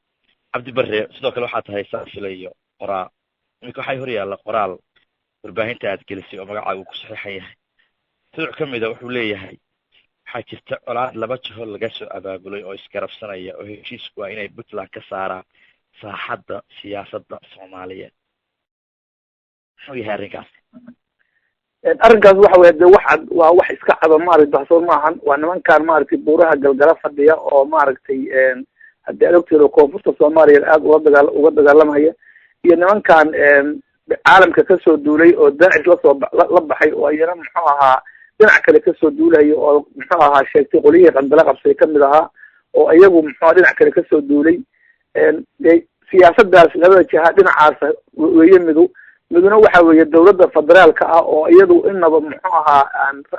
S1: cabdi bare sidoo kale waxaa tahay saafilayo qoraa imika waxay hor yaalla qoraal warbaahinta aad gelisay oo magacaagu ku saxiixan yahay tuduc kamida wuxuu leeyahay waxaa jirta colaad 2 jiho laga soo abaabulay oo isgarabsanaya oo heshiisku waa inay puntland ka saaraan saaxadda siyaasadda soomaaliyeed muxuu yahay
S2: arrinkaas waxa weye de waa wax iska cado maaragtay baxsoon maahan waa nimankaan maaragtay buuraha galgala fadhiya oo maaragtay haddii adogteeda koonfurta soomaaliya aad uga dagaalamaya iyo nimankaan caalamka kasoo duulay oo daacish la baxay oo iyana muxuu ahaa dhinac kale kasoo duulayo oo muxuu ahaa sheegtay qolyihii qandala qabsay kamid ahaa oo iyagu muxuu dhinac kale kasoo duulay siyaasadaas 2 jiha dhinacaas weeye miduna waxa weeye dawladda federaalka ah oo iyadu inaba muxuu ahaa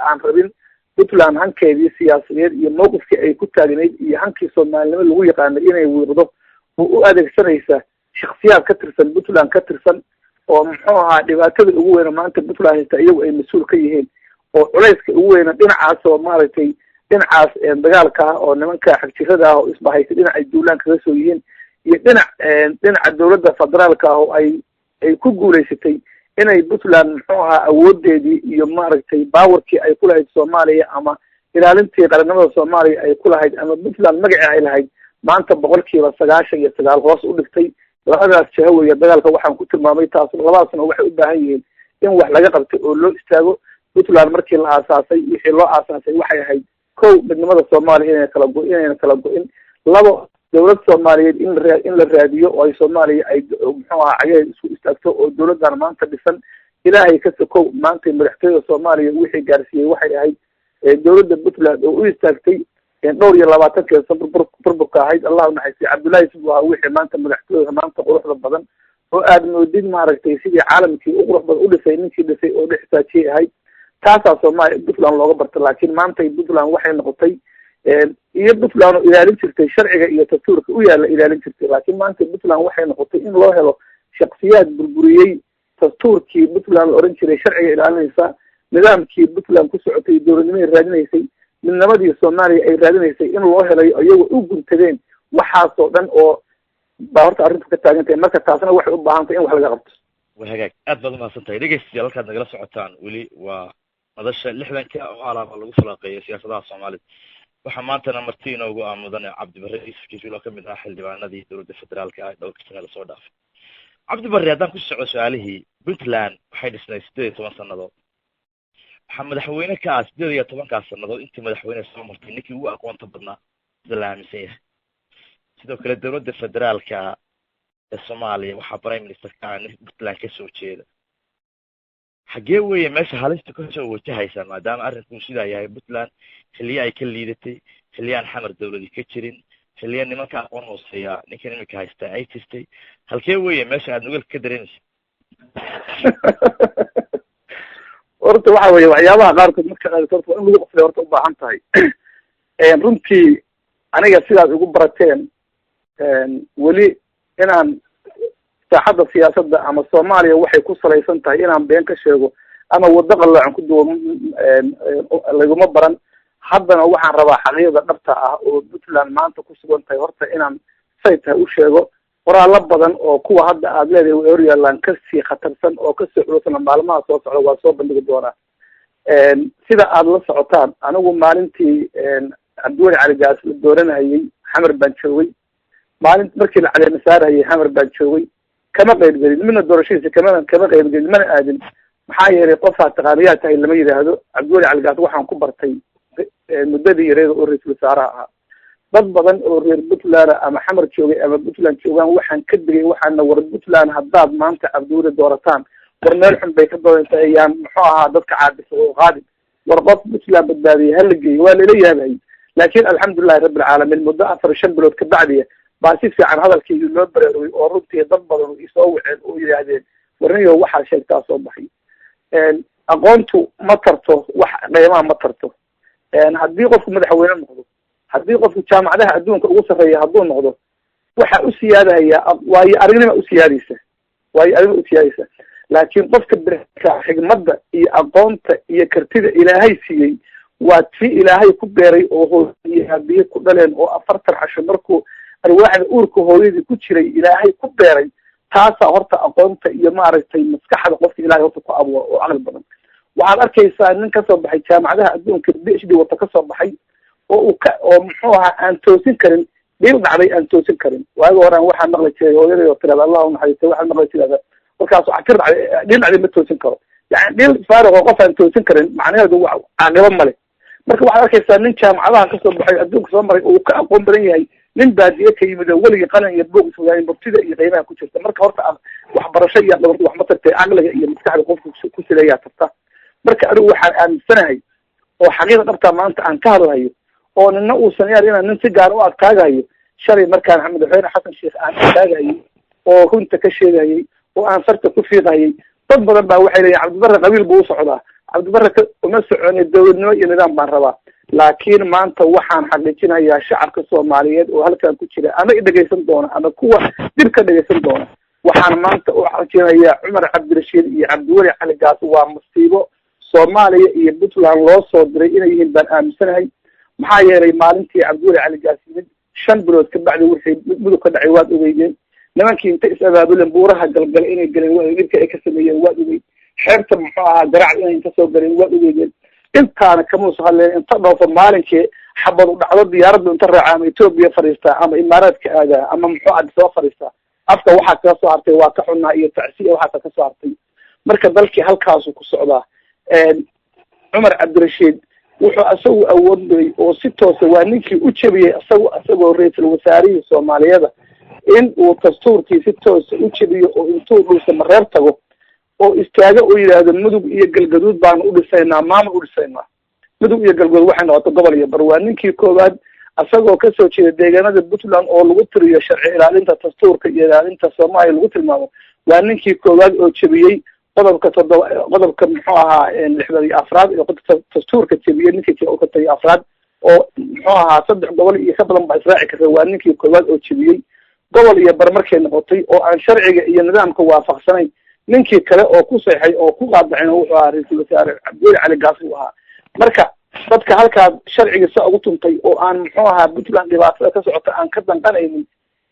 S2: aan rabin puntland hankeedii siyaasadeed iyo mawqifkii ay ku taagneyd iyo hankii soomaalinimo lagu yaqaanay inay wiiqdo oo u adeegsanaysa shaksiyaad ka tirsan puntland ka tirsan oo muxuu ahaa dhibaatada ugu weyna maanta puntland haysta iyagu ay mas-uul ka yihiin oo culayska ugu weyna dhinacaas oo maaragtay dhinacaas dagaalka ah oo nimanka xagjirada ah oo isbahaysa dhinac ay duulaan kaga soo yihiin iyo dhinaca dawladda federaalka ah oo ay ku guulaysatay inay puntland muxuu ahaa awoodeedii iyo maaragtay baawarkii ay ku lahayd soomaaliya ama ilaalintii qarannimada soomaaliya ay ku lahayd ama puntland magacii ay lahayd maanta 99% hoos u dhigtay 2daas jiho weeye dagaalka waxaan ku tilmaamay taas 2daasna waxay u baahan yihiin in wax laga qabtay oo loo istaago puntland markii la aasaasay wixii loo aasaasay waxay ahayd 1 midnimada soomaaliya inayna kala go-in 2 dawlad soomaaliyeed in la raadiyo oo ay soomaaliya ay muxuu ahaa cagaheed isku istaagto oo dawladdan maanta dhisan ilaahay ka sokow maanta madaxtooyada soomaaliya wixii gaarsiiyey waxay ahayd dawladda puntland oo u istaagtay dhowr iyo 20 burburka ahayd allahu naxariistay cabdullaahi sibuu ahaa wixii maanta madaxtooyada maanta quruxda badan oo aad moodid maaragtay sidii caalamkii u qurux badan u dhisay ninkii dhisay oo dhextaajiyay ahayd taasaa soomaaliya puntland looga barta laakiin maanta puntland waxay noqotay iyo puntland oo ilaalin jirtay sharciga iyo dastuurka u yaalla ilaalin jirtay laakiin maanta puntland waxay noqotay in loo helo shaksiyaad burburiyey dastuurkii puntland la oran jiray sharciga ilaalinaysa nidaamkii puntland ku socotay dowladnimay raadinaysay midnimadii soomaaliya ay raadinaysay in loo helayo iyagoo u guntadeen waxaasoo dhan oo baa horta arrintu ka taagan tahay marka taasna waxay u baahan tahay in wax laga qabto
S1: waa hagaag aad baad umahadsan tahay dhegeystayaal halkaad nagala socotaan weli waa madasha 60 oo alaaba lagu falaqeeyo siyaasadaha soomaalida waxaa maantana marti inoogu mudane cabdi bare yuusuf jibriil oo kamid ah xildhibaanadii dowladda federaalka ah dhowrka sane lasoo dhaafay cabdi bare haddaan ku soco su-aalihii puntland waxay dhisnay 18 sannadood waxaa madaxweyne ka ah 18 sannadood intii madaxweyne soo martay ninkii ugu aqoonta badnaa sida la aaminsan yahay sidoo kale dowladda federaalka ee soomaaliya waxaa prime minister ka ah nin puntland kasoo jeeda xagee weeye meesha halista kasoo wajahaysa maadaama arrinku sidaa yahay puntland xilliye ay ka liidatay xilliyaan xamar dawladi ka jirin xilliya nimanka aqoon hooseeya ninkan imika haystaa ay jirtay halkee weeye meesha aad nugalka ka dareemaysa
S2: horta waxa weeye waxyaabaha qaarkood marka horta in lagu qofle horta u baahan tahay runtii aniga sidaad igu barateen weli inaan saaxadda siyaasadda ama soomaaliya waxay ku salaysan tahay inaan been ka sheego ama waddo qalloocan ku duwo laguma baran haddana waxaan rabaa xaqiiqda dhabta ah oo puntland maanta ku sugan tahay horta inaan say tahay u sheego qoraallo badan oo kuwa hadda aada leedahay way horyaalaan kasii khatarsan oo kasii culusan maalmaha soo socda waa soo bandhigi doonaa sida aada la socotaan anigu maalintii cabdiweli cali gaas la dooranayay xamar baan joogay markii la caleema saarayay xamar baan joogay kama qaybgelin midna doorashadiisa kama qaybgelin mana aadin maxaa yeelay qofaa taqaaniyaa tahay lama yidhaahdo cabdiweli cali gaas waxaan ku bartay muddadii yareeda oo ra-iisul wasaaraha ahaa dad badan oo reer puntland ama xamar joogay ama puntland joogaan waxaan ka digay waxaana war puntland haddaad maanta cabdiweli doorataan war meel xun bay ka doonaysa ayaan muxuu ahaa dadka caabisa oo qaadin war qof puntland badbaadiyay hala geeyo waa lala yaabay laakiin alxamdulilahi rabbi alcaalamiin muddo 4-5 bilood ka bacdiya baa si fiican hadalkii loo baraarugay oo runtii dad badan isoo waceen oo yidhaahdeen warniyo waxaa sheegtaa soo baxay aqoontu ma tarto wax qiimaha ma tarto haddii qofku madaxweyne noqdo haddii qofku jaamacadaha adduunka ugu sarreeya hadduu noqdo waxaa u siyaadahayaa waayo aragnima usiyaadaysa laakiin qofka birka xigmadda iyo aqoonta iyo kartida ilaahay siiyey waa tii ilaahay ku beeray oo hooyadii aabiye ku dhaleen oo 40 casho markuu arwaaxda uurka hooyadii ku jiray ilaahay ku beeray taasaa horta aqoonta iyo maaragtay maskaxda qofka ilaahay horta ku abuuro oo caqli badan waxaad arkaysaa nin kasoo baxay jaamacadaha adduunka PhD wata kasoo baxay oo muxuu ahaa aan toosin karin dhiil dhacday aan toosin karin waaga horaan waxaa maqli jiray hooyaday oo tirada allah unaxariistay waxaa maqli jiray markaas cafir dhacday dhiil dhacday ma toosin karo yani dhiil faaruq oo qof aan toosin karin macnaheedu caaqibo male marka waxaad arkaysaa nin jaamacadaha kasoo baxay adduunka soo maray uu ka aqoon badan yahay nin baadiye ka yimid oo weligii qalin iyo buuq iswadaayay murtida iyo qiimaha ku jirta marka horta waxbarasho iyo dhabarta wax ma tartay caqliga iyo maskaxda qofka ku sileeyaa tarta marka anigu waxaan aaminsanahay oo xaqiiqa dhabta maanta aan ka hadlahayo oo nina uusan yaar inaan nin si gaar u adkaagayo shalay markaan madaxweyne xasan sheekh aan adkaagayay oo runta ka sheegayay oo aan farta ku fiiqayay dad badan baa waxay leeyihin cabdibarre qabiil buu u socdaa cabdibarre uma soconay dowladnimo iyo nidaam baan rabaa laakiin maanta waxaan xaqiijinayaa shacabka soomaaliyeed oo halkan ku jira ama i dhegaysan doona ama kuwa dib ka dhegaysan doona waxaan maanta u xaqiijinayaa cumar cabdirashiid iyo cabdiweli cali gaas waa masiibo soomaaliya iyo puntland loo soo diray inay yihiin baan aaminsanahay maxaa yeelay maalintii cabdiweli cali gaas yimid 5 bilood ka bacdi wixii mudug ka dhacay waad ogeydeen nimankii inta is-abaabuleen buuraha galgala inay galeen waa dhibka ay ka sameeyeen waad ogeyd xeerta muxuu ahaa garaac inay inta soo galeen waad ogeydeen intaana kamuusa hadleen inta dhoofo maalinkii xabad u dhacdo diyaaraddu inta raaca ama etoobiya fadhiistaa ama imaaraadka aadaa ama muxuu adi soo fadhiistaa afka waxaa kaga soo hartay waa ka xunnaa iyo tacsiya waxaasa ka soo hartay marka dalkii halkaasu ku socdaa cumar cabdirashiid wuxuu isagu awoodayay oo si toosa waa ninkii u jebiyey isagoo ra-iisul wasaarihii soomaaliyada in uu dastuurkii si toosa u jebiyo oo intuu dhulsa mareeb tago oo istaago oo yidhaahdo mudug iyo galgaduud baanu u dhisaynaa maamul u dhisaynaa mudug iyo galgaduud waxay noqotay gobol iyo bar waa ninkii koowaad isagoo kasoo jeeda deegaanada puntland oo lagu tiriyo sharci ilaalinta dastuurka iyo ilaalinta soomaaliya lagu tilmaamo waa ninkii koowaad oo jebiyey qodobka muxuu ahaa 64 iyo dastuurka jebiyey ninkii jebiyey 4 oo muxuu ahaa 3 gobol iyo ka badan baa israaci karta waa ninkii koowaad oo jebiyey gobol iyo bar markay noqotay oo aan sharciga iyo nidaamka waafaqsanayn ninkii kale oo ku seexay oo ku qaadacayna wuxuu ahaa ra-iisul wasaare cabdiweli cali gaas uu ahaa marka dadka halkaas sharciga sa ugu tuntay oo aan muxuu ahaa puntland dhibaatada ka socota aan ka danqanaynin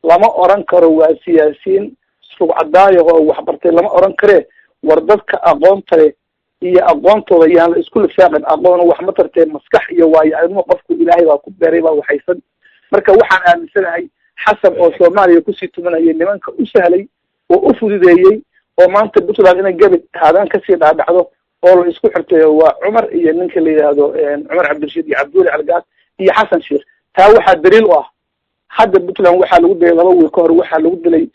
S2: lama oran karo waa siyaasiyiin sugcadaayo oo waxbartay lama oran karee war dadka aqoonta leh iyo aqoontooda yaan la isku lifaaqin aqoon wax ma tartee maskax iyo waayo arimo qofku ilaahay baa ku beeray baa waxaysan marka waxaan aaminsanahay xasan oo soomaaliya kusii tumanayay nimanka u sahlay oo u fududeeyey oo maanta puntland inay gabi haadaan kasii dhaadhacdo oo la isku xirtayo waa cumar iyo ninka la yidhaahdo cumar cabdirashiid iyo cabdiweli cali gaas iyo xasan sheekh taa waxaa daliil u ah hadda puntland waxaa lagu dilay 2 wiil ka hor waxaa lagu dilay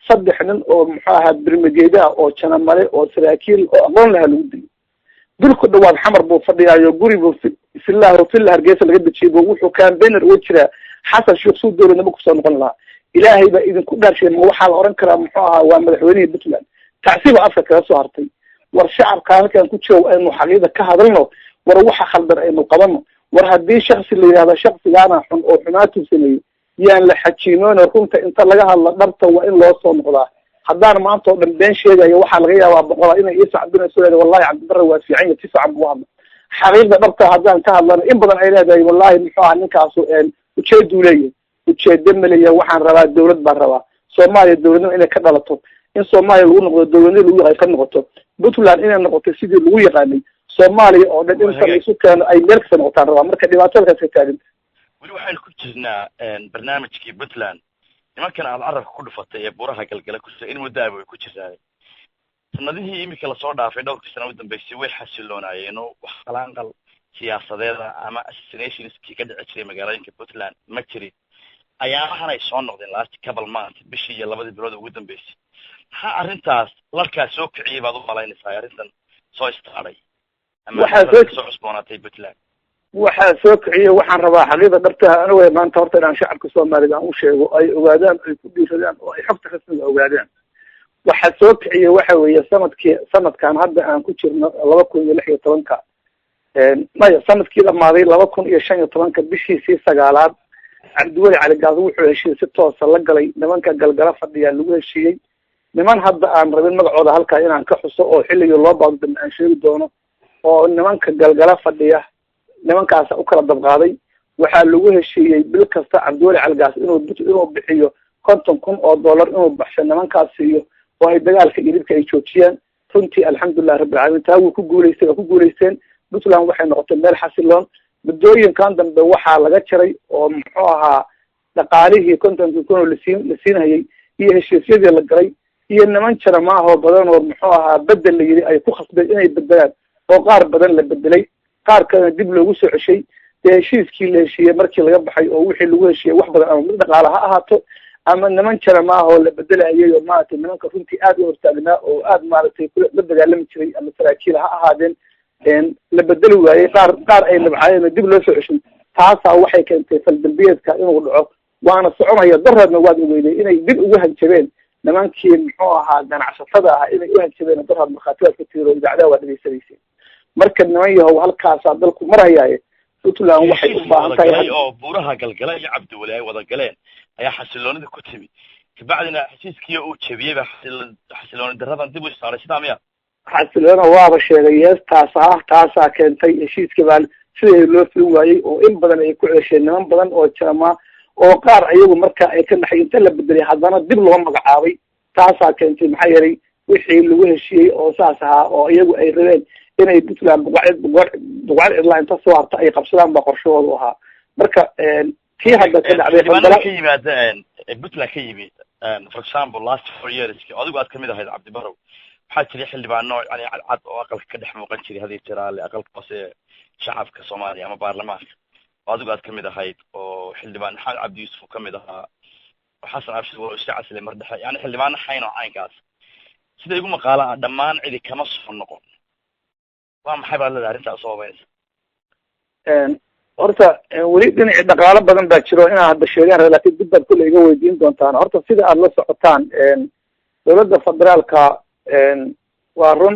S2: 3 nin oo muxuu ahaa birmageeda oo janamale oo saraakiil oo aqoon lahaa lagu dilay dulku dhawaad xamar buu fadhiyaayo gurigu fillah hargeysa laga dejiyay buu wuxuu campaigner uga jiraa xasan sheekh suu dowladnimo kusoo noqon lahaa ilaahay baa idinku dhaarshay ma waxaa la oran karaa muxuu ahaa waa madaxweynihii puntland tacsiba afka kaga soo hartay war shacabka halkan ku joogo aynu xaqiiqda ka hadalno war waxa khaldan aynu qabano war haddii shaksi la yidhahdo shaksigaana xun oo xumaatuu sameeyey yaan la xajiimoono runta inta laga hadlo dhabta waa in loo soo noqdaa haddaan maanta oo dhan been sheegayo waxaa laga yaabaa boqola inay ii sacbinayso leedahay wallahi cabdibarre waa fiican yahay si fiican buu hadla xaqiiqda dhabta haddaan ka hadlano in badan ay leedahay wallahi muxuu ahaa ninkaasu ujeeduu leeyahay ujeedo maleya waxaan rabaa dawlad baan rabaa soomaaliya dowladnimo inay ka dhalato in soomaaliya lagu noqdo dowladnimo lagu yaqaan ka noqoto puntland inay noqoto sidii lagu yaqaanay soomaaliya oo dhan inta la isu keeno ay meel kasta noqotaan rabaa marka dhibaatadaas ka taagan
S1: weli waxaynu ku jirnaa barnaamijkii puntland nimankan aad carabka ku dhufatay ee buuraha galgala ku jira in muddaaba way ku jiraan sanadihii iminka lasoo dhaafay dhowrkii sano u dambeysay way xasiloonaayeen oo wax qalaanqal siyaasadeeda ama assassinationskii ka dhici jiray magaalooyinka puntland ma jirin ayaamahan ay soo noqdeen last couple months bishii iyo labadii bilood ugu dambeysay maxaa arrintaas larkaas soo kiciyay baad u malaynaysaa arrintan soo istaaday ama soo cusboonaatay puntland
S2: waxaa soo kiciyay waxaan rabaa xaqiiqda dhabtaha aniga maanta horta inaan shacabka soomaalida aan u sheego ay ogaadaan ay ku dhiiradaan oo ay xogta rasmiga ogaadaan waxaa soo kiciyay waxa weeye sanadkan hadda aan ku jirno 2016 maya sanadkii dhamaaday 2015 bishiisii 9aad cabdiweli cali gaas wuxuu heshiiyey si toosa la galay nimanka galgala fadhiya lagu heshiiyey niman hadda aan rabin magacooda halkaa inaan ka xuso oo xilligii loo baado aan sheegi doono oo nimanka galgala fadhiya nimankaasa u kala dabqaaday waxaa lagu heshiiyey bil kasta cabdiweli cali gaas inuu bixiyo $50,000 inuu baxsho nimankaas siiyo oo ay dagaalka idibka ay joojiyaan runtii alxamdulilah rabbil caalamiin taa wuu ku guulaysteen puntland waxay noqotay meel xasiloon muddooyinkan dambe waxaa laga jaray oo muxuu ahaa dhaqaalihii $50,000 la siinayay iyo heshiisyadii la galay iyo niman jara maahoo badan oo muxuu ahaa bedel la yidhi ay ku khasbeen inay bedelaan oo qaar badan la bedelay qaar kalena dib loogu soo ceshay dee heshiiskii la heshiiyey markii laga baxay oo wixii lagu heshiiyey wax badan ama mid dhaqaale ha ahaato ama niman jara maahoo la bedelayay oo maaragtay nimanka runtii aad u hortaagnaa oo aad maaragtay la dagaalami jiray ama saraakiil ha ahaadeen la bedeli waayey qaar ay nabcaayeen dib loo soo ceshay taasaa waxay keentay faldambiyeedka inuu dhaco waana soconaya dareedna waad ogeyday inay dib ugu hanjabeen nimankii muxuu ahaa ganacsatada ah inay u hanjabeen dareed markhaatiyaad ka tiiro idaacadaha waa dhegeysanaysa marka niman yahow halkaasaa dalku marayaaye puntland waxay u baahan tahay
S1: oo buuraha galgala iyo cabdiweli ay wada galeen ayaa xasiloonida ku timi kabacdina heshiiskii uu jabiyey baa xasilooni daradan dib u istaaray sidaa miya
S2: xasiloona waaba sheegay yees taasaa keentay heshiiska baa sidii loo filin waayey oo in badan ay ku cesheen niman badan oo jaramaa oo qaar ayagu marka ay ka dhaxay inta la bedelay haddana dib loo magacaabay taasaa keentay maxaa yeelay wixii lagu heshiiyey oo saas ahaa oo iyagu ay rabeen inay puntland buqacad cidlaa inta soo harta ay qabsadaan baa qorshahoodu ahaa marka tii hadda ka dhacday
S1: ka yimaada puntland ka yimi for example last 4 years adigu aad kamid ahayd cabdibarow waxaa jiray xildhibaano yani cadcad oo aqalka ka dhex muuqan jiray hadii jiraale aqalka hoose shacabka soomaaliya ama baarlamaanka oo adigu aad kamid ahayd oo xildhibaan maxamed cabdi yuusuf kamid ahaa oo xasan abshir oo iska caslay mar dhexe yani xildhibaano xayn oo caynkaas sida igu maqaala ah dhammaan cidi kama soo noqon waa maxay baad leedahay arrintaas soo habeynaysa
S2: horta weli dhinaci dhaqaalo badan baa jiro inaan hadda sheegaan laakiin dib baad kulle iga weydiin doontaan horta sida aada la socotaan dowladda federaalka waa run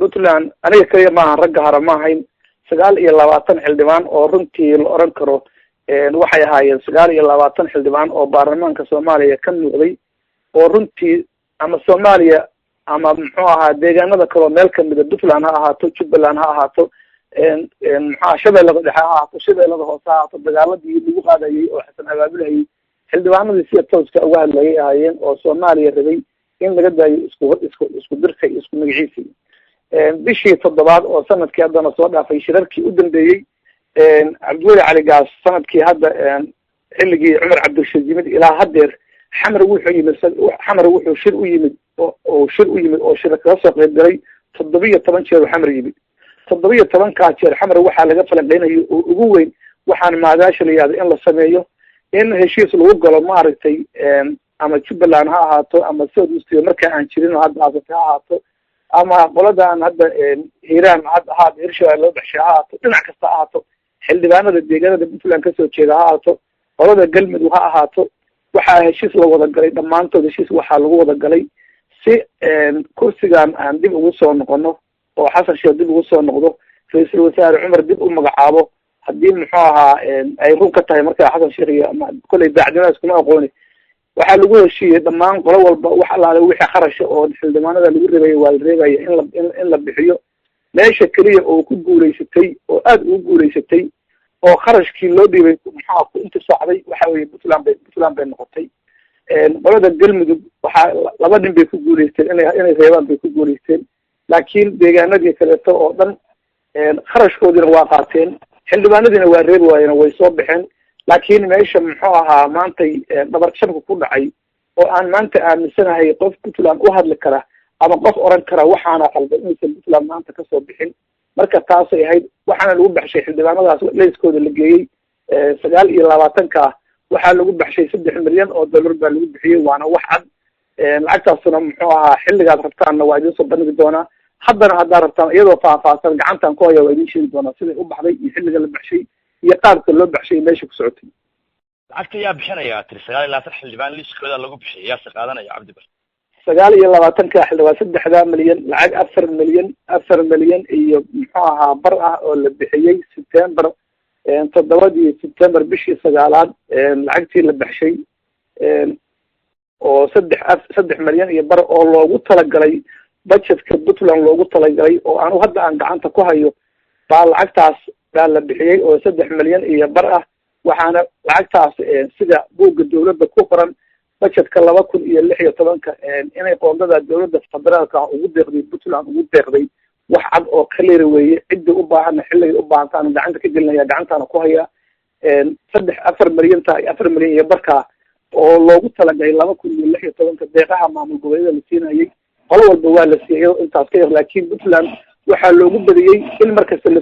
S2: puntland aniga keliya maahan ragga hara ma ahayn 29 xildhibaan oo runtii la oran karo waxay ahaayeen 29 xildhibaan oo baarlamaanka soomaaliya ka muuqday oo runtii ama soomaaliya ama muxuu ahaa deegaanada kaloo meel kamida puntland ha ahaato jubbaland ha ahaato maxaa shabeellada dhexe ha ahaato shabeellada hoose ha ahaato dagaaladii lagu qaadayay oo xasan abaabulhayay xildhibaanadii sida tooska uga hadlayay ahaayeen oo soomaaliya rabay in laga daayo isku dirka iyo isku magaciisii bishii 7 oo sanadkii haddana soo dhaafay shirarkii u dambeeyey cabdiweli cali gaas sanadkii hadda xilligii cumar cabdirashiid yimid ilaa haddeer xamar wuxuu shir u yimid oo shir kaga soo qayb galay 17 jeer oo xamar yimid 17 jeer xamar waxaa laga falanqeynayo oo ugu weyn waxaan maadaasha la yihahdo in la sameeyo in heshiis lagu galo maaragtay ama jubbaland ha ahaato ama south east markaa aan jirin oo hadda aasata ha ahaato ama qoladan hadda hiiraan hadda ahaat hirshabeelle loo baxshay ha ahaato dhinac kasta ha ahaato xildhibaanada deegaanada puntland kasoo jeeda ha ahaato qolada galmudug ha ahaato waxaa heshiis la wada galay dhammaantood heshiis waxaa lagu wada galay si kursigan aan dib ugu soo noqono oo xasan sheekh dib ugu soo noqdo ra-iisul wasaare cumar dib u magacaabo haddii muxuu ahaa ay run ka tahay markaa xasan sheekh iyo kolley daacadnimadaas kuma aqooni waxaa lagu heshiiyey dhammaan qolo walba wax allaale wixii kharasha oo xildhibaanada lagu reebaya waa la reebaya in la bixiyo meesha keliya oo ku guulaysatay oo aada ugu guulaysatay oo kharashkii loo dhiibay maxaa ku intisaacday waxa weeye puntland bay noqotay qolada galmudug waxaa laba nin bay ku guulaysteen inay reebaan bay ku guulaysteen laakiin deegaanadii kaleeto oo dhan kharashkoodiina waa qaateen xildhibaanadiina waa reebi waayeen way soo baxeen laakiin meesha muxuu ahaa maantay dhabar shabka ku dhacay oo aan maanta aaminsanahay qof puntland u hadli kara ama qof oran kara waxaana qalda inaysan puntland maanta kasoo bixin marka taasay ahayd waxaana lagu baxshay xildhibaanadaas leyskooda la geeyey 29 waxaa lagu baxshay 3 milyan oo dollar baa lagu bixiyey waana wax cad lacagtaasuna muxuu ahaa xilligaad rabtaanna waa idiin soo bandhigi doonaa haddana haddaad rabtaan iyadoo faahfaahsan gacantan ku haya waa idiin sheegi doonaa siday u baxday iyo xilliga la baxshay iyo qaabka loo baxshay meesha ku socotay
S1: lacagta yaa bixinaya tiri 29 xildhibaan liiskooda lagu bixiyay yaa se qaadanaya cabdi bare
S2: 29 xildhibaan 3 milyan lacag 4 milyan iyo muxuu ahaa bar ah oo la bixiyey September 7 September bishii 9aad lacagtii la baxshay oo 3 milyan iyo bar oo loogu talagalay budgetka Puntland loogu talagalay oo aan gacanta ku hayo baa lacagtaas baa la bixiyey oo 3 milyan iyo bar ah waxaana lacagtaas sida buugga dawladda ku qoran budgetka 2016 inay qoondada dawladda federaalka ugu deeqday Puntland ugu deeqday wax cad oo clear weeye cidii u baahan xilliga u baahan gacanta ka gelinaya gacantana ku haya 4 milyan iyo barka oo loogu talagalay 2016 deeqaha maamul goboleedyada la siinayay qolo walba waa la siiyay intaas ka yar laakiin Puntland waxaa loogu badiyay in markasta la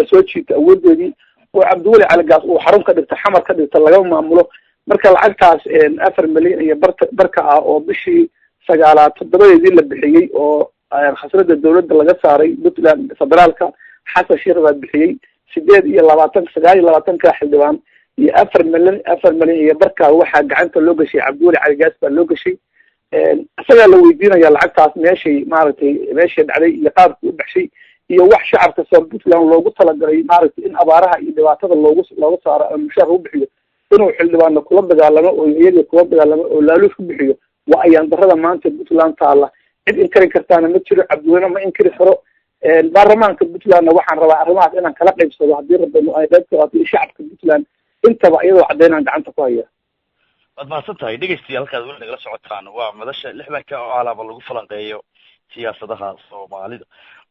S2: soo jiito awoodeedii oo Cabdiwali Caligaas uu xarun ka dhigta xamar ka dhigta laga maamulo marka lacagtaas 4 milyan iyo barka ah oo bishii 9aad 7deedii la bixiyay oo khasrada dawladda laga saaray Puntland federaalka xasan sheekh baa bixiyay 29 xildhibaan iyo 4 milyan iyo barka waxaa gacanta loo gashay Cabdiwali Caligaas baa loo gashay asaga la weydiinaya lacagtaas meeshay dhacday iyo qaabka u baxshay iyo wax shacabka soo Puntland loogu talagalay in abaaraha iyo dhibaatada loogu saaro mushaar u bixiyo inuu xildhibaanna kula dagaalamo oo iyaga kula dagaalamo oo laaluus ku bixiyo waa ayaan darada maanta Puntland taala cid inkari kartaana ma jiro Cabdiwali ma inkari karo baarlamaanka Puntlandna waxaan rabaa arrimahaas inaan kala qaybsado haddii rabno ay qayb ka qaato shacabka Puntland intaba iyadoo cadeynaan gacanta ku haya
S1: waad mahadsantahay dhegeystayaal halkaad weli nagala socotaan waa madasha 60 oo alaaba lagu falanqeeyo siyaasadaha Soomaalida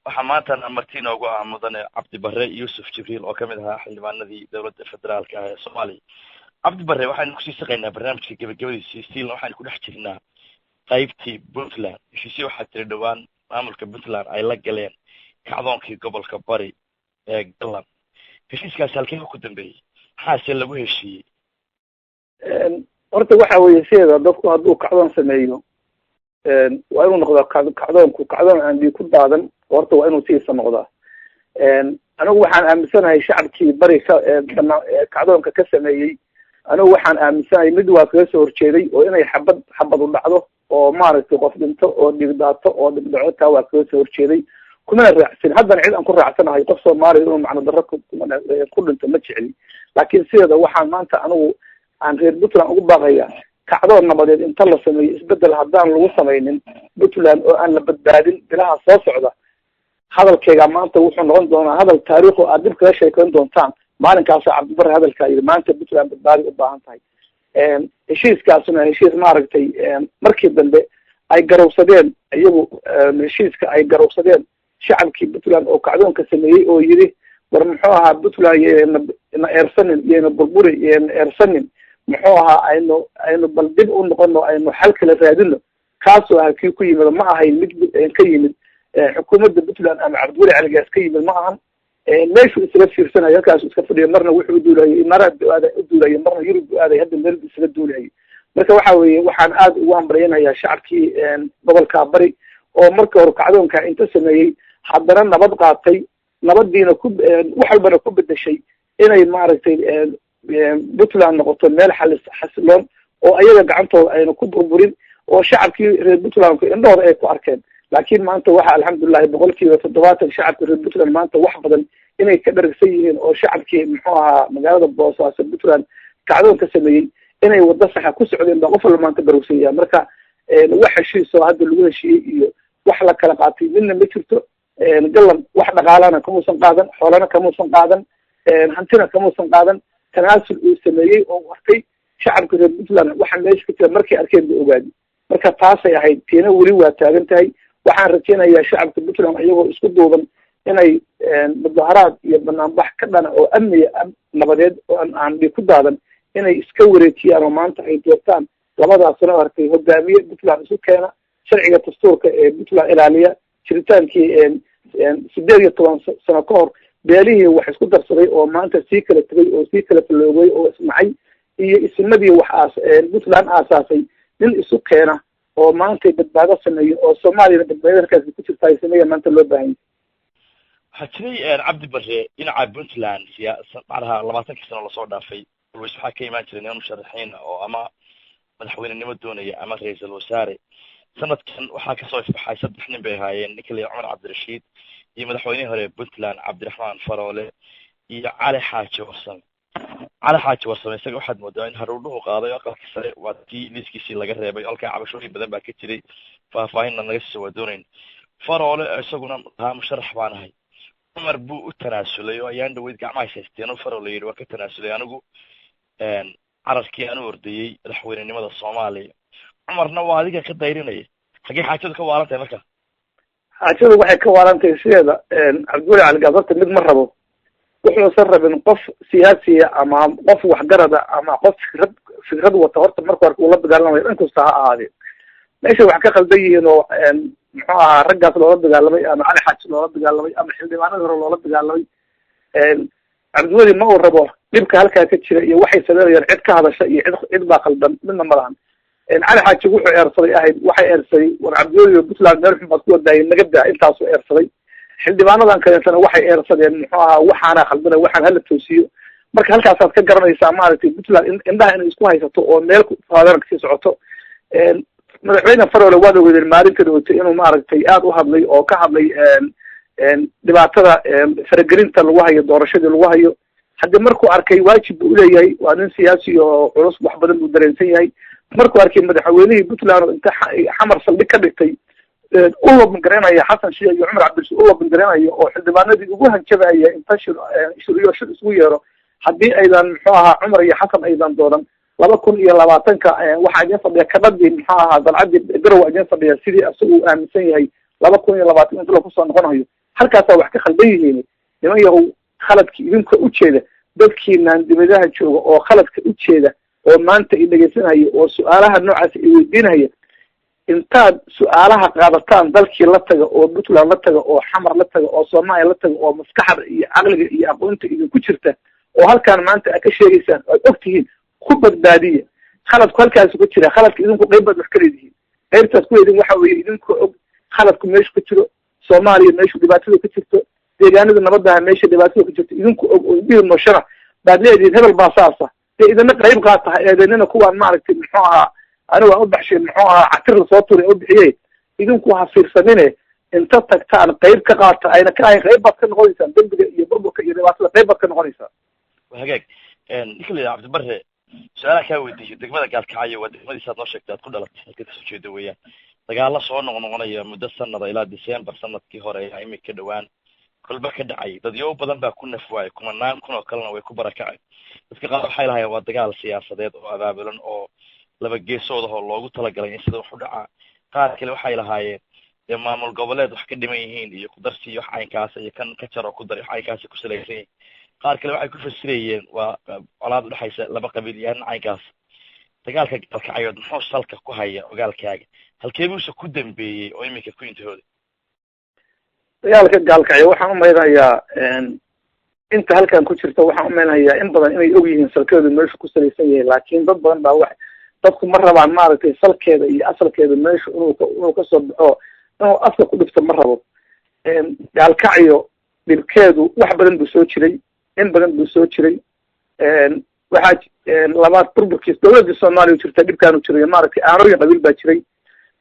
S1: waxaa maanta marti noogu ah mudane Cabdi Bare Yuusuf Jibriil oo kamid ahaa xildhibaanadii dawladda federaalka ee Soomaaliya Cabdi Bare waxaan ku sii shaqeynaa barnaamijka gabagabadiisa stiil waxaan ku dhex jirnaa qaybtii Puntland heshiisyo waxaa jira dhawaan maamulka Puntland ay la galeen kacdoonkii gobolka Bari ee Galan heshiiskaas halkee ku dambeeyay maxaase lagu heshiiyey
S2: horta waxa weeye sida dadku hadduu kacdoon sameeyo waa inuu noqdo kacdoon aan dhiig ku daadan horta waa inuu siisa noqdaa anigu waxaan aaminsanahay shacabkii bari kacdoonka ka sameeyey anigu waxaan aaminsanahay mid waa kaga soo horjeeday oo inay xabad u dhacdo oo maaragtay qof dhinto oo dhigdaato oo dhibdhaco taa waa kaga soo horjeeday kumana raacsan haddana cid aan ku raacsanahay qof Soomaali inuu macno darro ku dhinto ma jecli laakiin sideeda waxaan maanta anigu aan reer Puntland ugu baaqaya kacdoon nabadeed inta la sameeyo isbedel haddaan lagu samaynin Puntland oo aan la badbaadin bilaha soo socda hadalkayga maanta wuxuu noqon doonaa hadal taariikh oo aad dib kaga sheekayn doontaan maalinkaas Cabdi Bare hadalka yiri maanta Puntland badbaadi u baahan tahay heshiiskaasuna heshiis maaragtay markii dambe ay garowsadeen iyagu heshiiska ay garowsadeen shacabkii Puntland oo kacdoonka sameeyay oo yiri war muxuu ahaa Puntland yeena eersanin yeena burburi yeena eersanin muxuu ahaa aynu bal dib u noqono aynu xal kala raadino kaasoo ah kii ku yimid ma ahayn mid ka yimid xukuumadda Puntland ama Cabdiwali Caligaas ka yimid ma ahan meeshu isla fiirsanayo halkaas iska fadhiyo marna wuxuu duulayay Imaaraad u duulayay marna Yurub aaday hadda meel isla duulayay marka waxa weeye waxaan aad ugu amraynayaa shacabkii gobolka Bari oo marka hore kacdoonka inta sameeyay haddana nabad qaatay nabadiina wax walbana ku bedeshay inay maaragtay Puntland noqoto meel xasiloon oo ayaga gacantooda ayna ku burburin oo shacabkii reer Puntland indhooda ay ku arkeen laakiin maanta waxa alxamdulillah 70% shacabka reer Puntland maanta wax badan inay ka dharagsan yihiin oo shacabkii muxuu ahaa magaalada Boosaaso Puntland kacdoon ka sameeyay inay wada sax ku socdeen baa qof walba maanta barugsanaya marka wax heshiisoo hadda lagu heshiiyey iyo wax la kala qaatay midna ma jirto galan wax dhaqaalana kamuusan qaadan xoolana kamuusan qaadan hantina kamuusan qaadan tanaasul uu sameeyey oo wartay shacabka reer puntland waxa meesha ka jira markay arkeen ba ogaadi marka taasay ahayd tiina weli waa taagan tahay waxaan rajaynayaa shacabka puntland iyagoo isku duuban inay mudaharaad iyo banaanbax ka dhana oo amniya nabadeed oo aan dhig ku daadan inay iska wareejiyaan oo maanta ay doortaan labadaas sano arkay hogaamiye puntland isu keena sharciga dastuurka ee puntland ilaaliya jiritaankii 18 sano ka hor beelihii wax isku darsaday oo maanta sii kala tegay oo sii kala faloogay oo ismacay iyo ismadii wax puntland aasaasay nin isu keena oo maanta badbaado sameeyo oo Soomaaliya badbaado halkaas ku jirta ay sameeyo maanta loo baahan
S1: yahay jiray cabdi barre dhinaca puntland siyaasad macnaha 20 sano la soo dhaafay waxa ka imaan jiray inuu sharaxiin oo ama madaxweynenimo doonaya ama ra'iisul wasaare sanadkan waxaa ka soo ifbaxay 3 nin bay ahaayeen ninkii Cumar Cabdirashiid iyo madaxweynihii hore Puntland Cabdiraxmaan Faroole iyo Cali Xaaji Warsame isaga waxaad moodaa in haruudhuhu qaaday aqalka sare wadkii liiskiisii laga reebay halka cabashooyin badan baa ka jiray faahfaahinna naga soo wadoonayn Faroole isaguna musharax baan ahay Cumar buu u tanaasulay oo ayaan dhaweyd gacmaha haysteen oo Faroole yiri waa ka tanaasulay anigu cararkii aan ordayay madaxweynenimada Soomaaliya Cumarna waa adiga ka dayrinay xagee xaajadu ka waalantahay marka
S2: xaajadu waxay ka waalantahay sideeda Cabdulle Cali Gaasata mid ma rabo wuxuu rabin qof siyaasi ama qof waxgarada ama qof fikrad wata horta marka hore uu la dagaalamayo inkasta ha ahaadee meesha wax ka qaldan yihiin oo muxuu ahaa raggaas loola dagaalamay ama Cali Xaaji loola dagaalamay ama xildhibaanada hore loola dagaalamay Cabdulle ma uu rabo dhibka halkaa ka jira iyo waxay sameeyeen cid ka hadasha iyo cid baa qaldan midna ma lahan Cali Xaaji wuxuu eersaday waxay eersaday war Cabdulle Puntland meel xun baad ku wadaayeen naga daa intaas oo eersaday xildhibaanadan kaleetana waxay eersadeen muxuu ahaa waxaana khaldana waxaan hala toosiyo marka halkaasaad ka garanaysaa maaragtay Puntland indhaha inay isku haysato oo meel faadan ka socoto madaxweyne Faroole waa ogeeyeen maalinta dhawtay inuu maaragtay aad u hadlay oo ka hadlay dhibaatada faragelinta lagu hayo doorashada lagu hayo hadda markuu arkay waajib uu leeyahay waa nin siyaasi oo culus wax badan uu dareensan yahay markuu arkay madaxweynihii Puntland inta xamar saldhig ka dhigtay ulo bangareynaya Xasan Sheikh iyo Cumar Cabdirashiid ulo bangareynaya oo xildhibaanadii ugu hanjabaya inta shir isku yeero haddii aydan muxuu ahaa Cumar iyo Xasan aydan dooran 2020 waxa ay fadhiya kadadii muxuu ahaa dalcadii garow ay fadhiya sidii asagu aaminsan yahay 2020 inta lagu soo noqonayo halkaas wax ka khaldan yihiin niman yahow khaladkii idinka u jeeda dadkiinaan dibadaha jooga oo khaladka u jeeda oo maanta ay dhageysanayo oo su'aalaha noocaas ay weydiinaya intaad su'aalaha qaadataan dalkii la taga oo Puntland la taga oo Xamar la taga oo Soomaaliya la taga oo maskaxda iyo aqliga iyo aqoonta idinku jirta oo halkaan maanta aad ka sheegaysaan oo ogtihiin ku badbaadiya khaladku halkaas ku jira khaladka idinku qeybaad wax ka leedihiin qaybtaas ku leedihiin waxa weeye idinku og khaladku meesha ku jiro Soomaaliya meesha dhibaatada ka jirto deegaanada nabadda meesha dhibaatada ka jirto idinku og oo idin nooshana baad leedihiin hebel baa saasa idina qayb qaata eedeynina kuwaan maaragtay muxuu ahaa anigu aan u baxshay muxuu ahaa catir la soo tuuray oo bixiyay idinku ha fiirsanine inta tagtaan qayb ka qaata ayna ka ahayn qayb baad ka noqonaysaan dambiga iyo burburka iyo dhibaatada qayb baad ka noqonaysaa
S1: hagaag ninkii Cabdi Barre su'aalaha ka weydiiyay degmada Gaalkacyo waa degmadiisa noo sheegtay aad ku dhalatay halka soo jeedo weeyaan dagaalo soo noqonaya muddo sanad ilaa December sanadkii hore ay imika dhawaan kulba ka dhacay dadyo badan baa ku nafwaay kumanaan kun oo kalena way ku barakacay dadka qaar waxay lahaayeen waa dagaal siyaasadeed oo abaabulan oo laba geesood oo loogu talagalay in sida wax u dhaca qaar kale waxay lahaayeen maamul goboleed wax ka dhiman yihiin iyo ku darsi wax aynkaas iyo kan ka jaro ku dar wax aynkaas ku salaysan qaar kale waxay ku fasirayeen waa colaad u dhaxaysa laba qabiil iyo aynkaas dagaalka Gaalkacyo muxuu salka ku haya ogaalkaaga halkee buu ku dambeeyay oo imika ku intihooday
S2: dagaalka Gaalkacyo waxaan u meeynayaa inta halkan ku jirta waxaan u meeynayaa in badan inay og yihiin salkeedu meesha ku salaysan yahay laakiin dad badan baa wax dadku ma rabaan maaragtay salkeeda iyo asalkeeda meesha inuu ka soo baxo inuu afka ku dhifto ma rabo Gaalkacyo dhibkeedu wax badan buu soo jiray in badan buu soo jiray waxaa labaad burburkiis dowladda Soomaaliya jirta dhibkaan u jiray maaragtay aanooyin qabiil baa jiray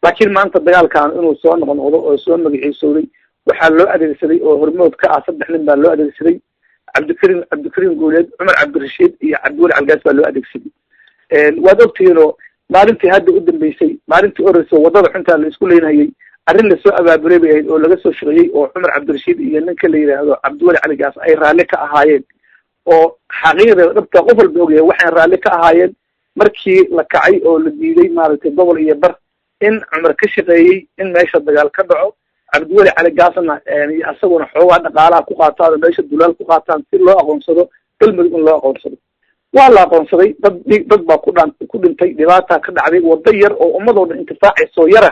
S2: laakiin maanta dagaalkan inuu soo noqdo oo soo magaciisooday waxaa loo adeegsaday oo hormood ka ah 3 nin baa loo adeegsaday Cabdikariim Guuleed Cumar Cabdirashiid iyo Cabdulle Cali Gaas baa loo adeegsaday waad ogtihiin oo maalintii hadda u dambeysay maalintii oreysay wadada xunta la isku leeyahay arrin la soo abaabulay bay oo laga soo shaqeeyay oo Cumar Cabdirashiid iyo ninka la yiraahdo Cabdulle Cali Gaas ay raalli ka ahaayeen oo xaqiiqda dhabta qof walba ogyahay waxay raalli ka ahaayeen markii la kacay oo la diiday maaragtay gobol iyo bar in cumar ka shaqeeyey in meesha dagaal ka dhaco cabdiweli cali gaasna isaguna xoogaa dhaqaalaha ku qaataan oo meesha dulaal ku qaataan si loo aqoonsado galmudug in loo aqoonsado waa la aqoonsaday dad baa ku dhintay dhibaataa ka dhacday wado yar oo ummadoo dhan intifaacaysoo yara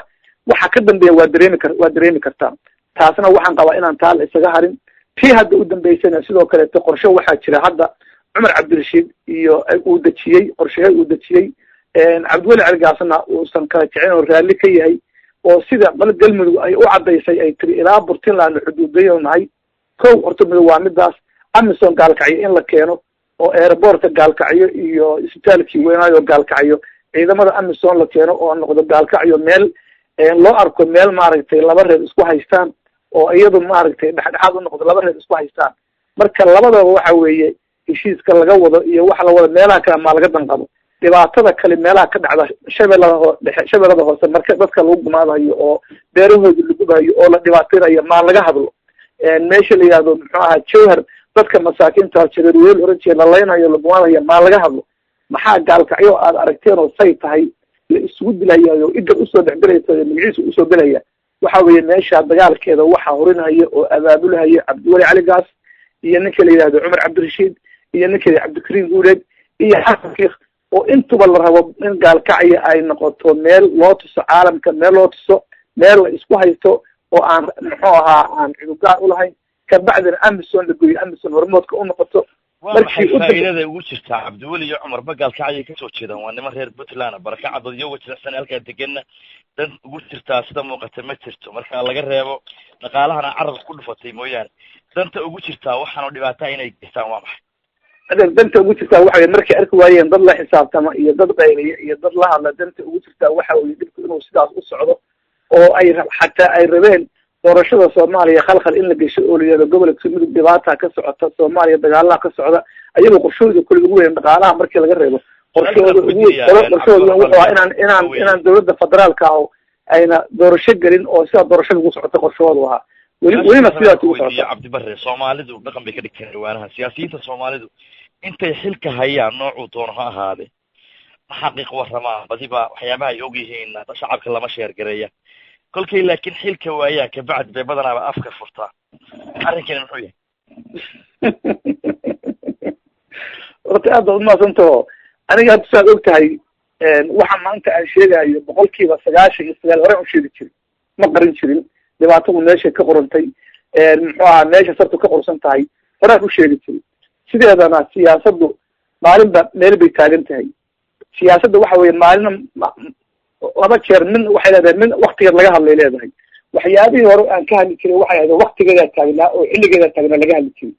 S2: waxa ka dambeeya waa dareemi kartaa taasna waxaan qabaa inaan taal isaga harin tii hadda u dambeysana sidoo kaleeto qorshe waxaa jira hadda cumar cabdirashiid iyo uu dejiyey qorshehe uu dejiyey cabdiweli cali gaasna uusan kala jecin oo raalli ka yahay oo sida galmudug ay u cadaysay ay tiri ilaa puntland xuduudayo nahay kow horta midug waa midaas amison gaalkacyo in la keeno oo airbortka gaalkacyo iyo isbitaalkii weynaayo gaalkacyo ciidamada amison la keeno oo noqdo gaalkacyo meel loo arko meel maaragtay laba reer isku haystaan oo iyadu maaragtay dhexdhexaad u noqdo laba reer isku haystaan marka labadaba waxa weeye heshiiska laga wado iyo waxa la wado meelaha kale maa laga danqabo dhibaatada kale meelaha ka dhacda shabeellada hoose marka dadka lagu gumaadayo oo beerahooda lagubahayo oo la dhibaateynayo maa laga hadlo meesha la yihahdo muxuu ahaa jawhar dadka masaakiinta jareerweel oran jire la laynayo la gumaadayo maa laga hadlo maxaa gaalkacyo aad aragteen oo say tahay la isugu dilayayo idda usoo dhexgelaysa magaciisa usoo gelaya waxa weeye meesha dagaalkeeda waxaa horinaya oo abaabulhaya cabdiweli cali gaas iyo ninka la yihahdo cumar cabdirashiid iyo ninka la cabdikariim guuleed iyo xasan sheekh oo intuba la rabo in gaalkacyo ay noqoto meel loo tuso caalamka meel loo tuso meel la isku haysto oo aan muxuu ahaa aan cudugaar ulahayn kabacdina amison la goyo amison hormoodka u noqoto
S1: markii faa'iidada ugu jirta cabdiweli iyo cumar bagaalkacyo ka soo jeedaan waa niman reer puntland barakacad iyo wajilsan halka deganna dan ugu jirta sida muuqata ma jirto marka laga reebo dhaqaalahana carab ku dhufatay mooyaan danta ugu jirta waxaan dhibaataa inay geystaan waa maxay
S2: danta ugu jirta waxa markay arki waayeen dad la xisaabtama iyo dad qayliya iyo dad la hadla danta ugu jirta waxa uu dhibku inuu sidaas u socdo oo ay xataa ay rabeen doorashada Soomaaliya khalkhal in la gasho oo liyada gobolka midug dhibaata ka socota Soomaaliya dagaalaha ka socda ayagoo qorshooda kulli ugu weyn dhaqaalaha markii laga reebo qorshooda inaan dawladda federaalka ah ayna doorasho gelin oo sida doorashada ugu socota qorshooda ahaa welina sidaas ugu socota
S1: cabdi barre Soomaalidu dhaqan bay ka dhigteen dhawaanaha siyaasiyiinta Soomaalidu intay xilka hayaan noocu doono ha ahaade xaqiiq warama badiba waxyaabaha ay og yihiin shacabka lama sheer gareeya kolkay laakiin xilka waaya ka bacd bay badanaaba afka furtaa arrinkan muxuu yahay
S2: horta aad u maasantaho aniga hadda saad og tahay waxa maanta aan sheegayo 99% hore u sheegi jirin ma qarin jirin dhibaatadu meesha ka qorantay muxuu ahaa meesha sartu ka qorsan tahay hore u sheegi jirin sideedana siyaasaddu maalinba meel bay taagan tahay siyaasadda waxa weeye maalin laba jeer min waxay leedahay min waqtigeed laga hadlay leedahay waxyaabihii hore aan ka hadli jiray waxay ahayd waqtigeeda taagnaa oo xilligeeda taagnaa laga hadli jiray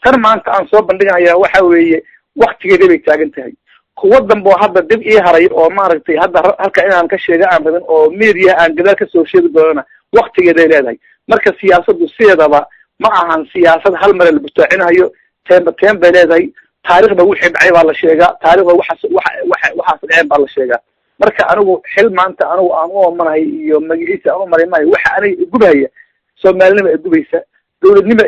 S2: tan maanta aan soo bandhigayaa waxa weeye waqtigeeda bay taagan tahay kuwa dambe oo hadda dib ii haray oo maaragtay hadda halka inaan ka sheega aan rabin oo media aan gadaal ka soo sheegi doonana waqtigeeday leedahay marka siyaasaddu sideedaba ma ahan siyaasad hal mar la bustaacinayo teen bay leedahay taariikhda wixii dhacay baa la sheegaa taariikhda waxaas dhaceen baa la sheegaa marka anigu xil maanta anigu aan u oomanahay iyo magaciisa aan u maray maayo waxa aniga igubahaya soomaalinima igubaysa dawladnima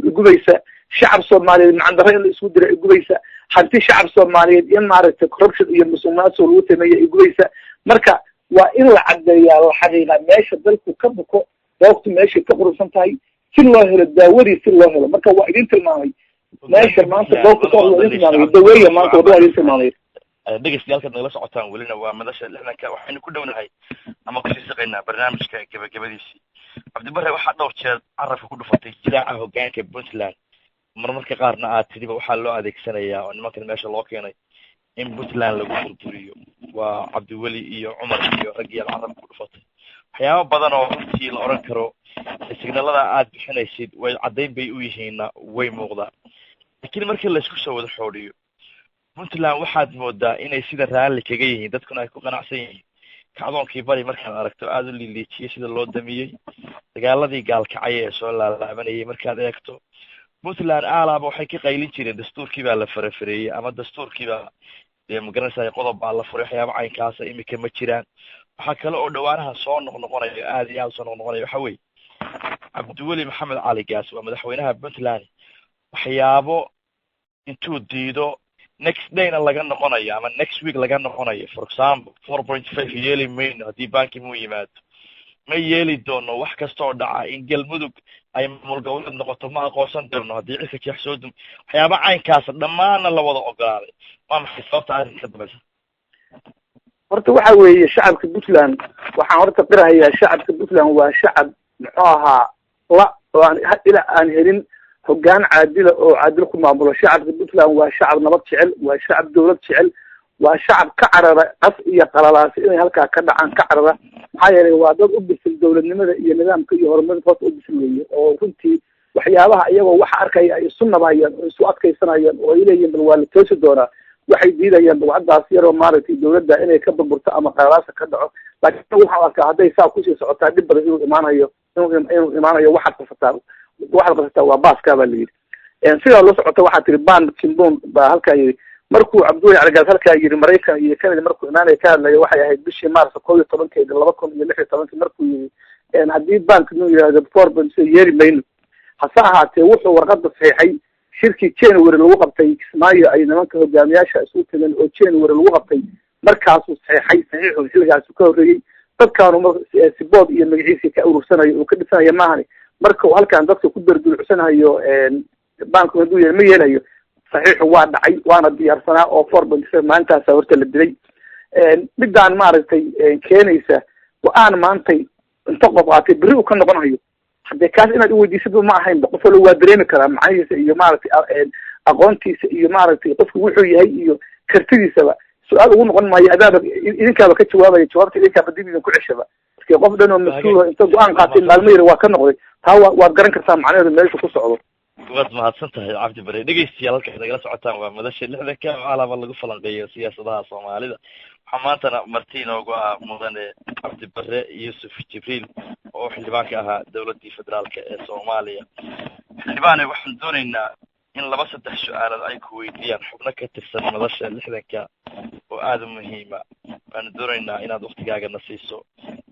S2: igubaysa shacab Soomaaliyeed macandaro in la isku diro igubaysa hanti shacab Soomaaliyeed in maaragtay corruption iyo musuqmaasuq lagu sameeyo igubaysa marka waa in la cadeeyaa la xaqiiqa meesha dalku ka buko doogtu meesha ka qurusan tahay si loo helo daawadii si loo helo marka waa idin tilmaamay meesha maanta doogtu ka waa idin tilmaamay daweeya maanta waa idin tilmaamay
S1: dhegeystayaal nagala socotaan welina waa madasha lixdanka waxaynu ku dhownahay ama ku shaqeynaa barnaamijka gabagabadiisii cabdi barre waxaa dhowr jeer carabka ku dhufatay jilaaca hoggaanka Puntland marmarka qaarna aad tidiba waxaa loo adeegsanayaa oo nimankan meesha loo keenay in Puntland lagu burburiyo waa cabdiweli iyo cumar iyo raggii carabka ku dhufatay waxyaabo badan oo runtii la oran karo signalada aad bixinaysid way caddayn bay u yihiin way muuqdaan laakiin markii la isku soo wada xoodhiyo Puntland waxaad moodaa inay sida raalli kaga yihiin dadkuna ay ku qanacsan yihiin kacdoonkii bari markaad aragto aad u liiliijiyay sida loo damiyey dagaaladii gaalkacay ee soo laalaabanayay markaad eegto Puntland aalaaba waxay ka qaylin jireen dastuurkii baa la farafareeyay ama dastuurkii baa magaranaysaa qodob baa la furay waxyaabo caynkaas imika ma jiraan waxaa kale oo dhawaanaha soo noqnoqonayo aad iyo aad soo noqnoqonayo waxa weeye cabdiweli maxamed cali gaas waa madaxweynaha Puntland waxyaabo intuu diido next dayna laga noqonayo ama next week laga noqonayo for example 4.5 yeeli mayno haddii banki mu yimaado ma yeeli doono wax kasta oo dhaca in galmudug ay maamul goboleed noqoto ma aqoonsan doono haddii cisa jeex soo dum waxyaaba caynkaas dhammaanna la wada ogolaaday waa maxay sababta arrinka dambaysa
S2: horta waxa weeye shacabka puntland waxaan horta qirahayaa shacabka puntland waa shacab muxuu ahaa oo aan ilaa aan helin hoggaan caadila oo caadil ku maamulo shacabka puntland waa shacab nabad jecel waa shacab dawlad jecel waa shacab ka carara qas iyo qalalaasi inay halkaa ka dhacaan ka carara maxaa yeelay waa dad u bisil dawladnimada iyo nidaamka iyo horumarinta hoos u bisil weeye oo runtii waxyaabaha iyagoo waxa arkaya ay isu nabahayaan oo isu adkaysanayaan oo ay leeyihin bal waa la toosi doonaa waxay diidayaan dawcadaas yaroo maaragtay dawladda inay ka burburto ama qalalaasa ka dhaco laakiin waxaan arkaa hadday saa kusii socotaa dhib badan inuu imaanayo inuu imaanayo waxaad qasataa waa baaska baa layidhi sidaa loo socota waxaa tiri ban kimbon baa halkaa yidhi markuu cabdiweli caligaas halkaa yidhi maraykan iyo canada markuu imaanaya ka hadlaya waxay ahayd bishii maarsa 11 2016 markuu yidhi haddii bank inuu yidhahdo forbans yeeri mayno hase ahaatee wuxuu warqada saxiixay shirkii january lagu qabtay kismaayo ay nimanka hogaamiyaasha isu tageen oo january lagu qabtay markaasuu saxiixay saxiixu xilligaasu ka horreeyey dadkaanu sibood iyo magaciisii ka urursanayo oo ka dhisanayo maahani marka uu halkaan dadka ku berdulucsanayo banku hadduu yahay ma yeelayo saxiixu waa dhacay waana diyaarsanaa oo forbans maalintaasa horta la dilay midaan maaragtay keenaysa go-aan maantay inta qof qaatay berri uu ka noqonayo haddee kaas inaad uweydiisaba ma ahaynba qof walba waa dareemi karaa macnihiisa iyo maaragtay aqoontiisa iyo maaragtay qofku wuxuu yahay iyo kartidiisaba su-aal ugu noqon maayo adaaba idinkaaba ka jawaabaya jawaabta idinkaaba dib idinku ceshaba marka qof dhan oo mas-uul inta go-aan qaatay maalmo yar waa ka noqday taa waad garan kartaa macnaheedu meesha ku socdo
S1: waad mahadsan tahay cabdi bare dhegeystayaal halka nagala socotaan waa madasha 60 alaaba lagu falanqeeyo siyaasadaha soomaalida waxaa maantana marti inoogu ah mudane cabdi bare yuusuf jibriil oo xildhibaanka ahaa dowladii federaalka ee soomaaliya xildhibaane waxaan doonaynaa in 2-3 su-aalood ay ku weydiiyaan xubno ka tirsan madasha 60 oo aada u muhiima waanu doonaynaa inaad waktigaagana siiso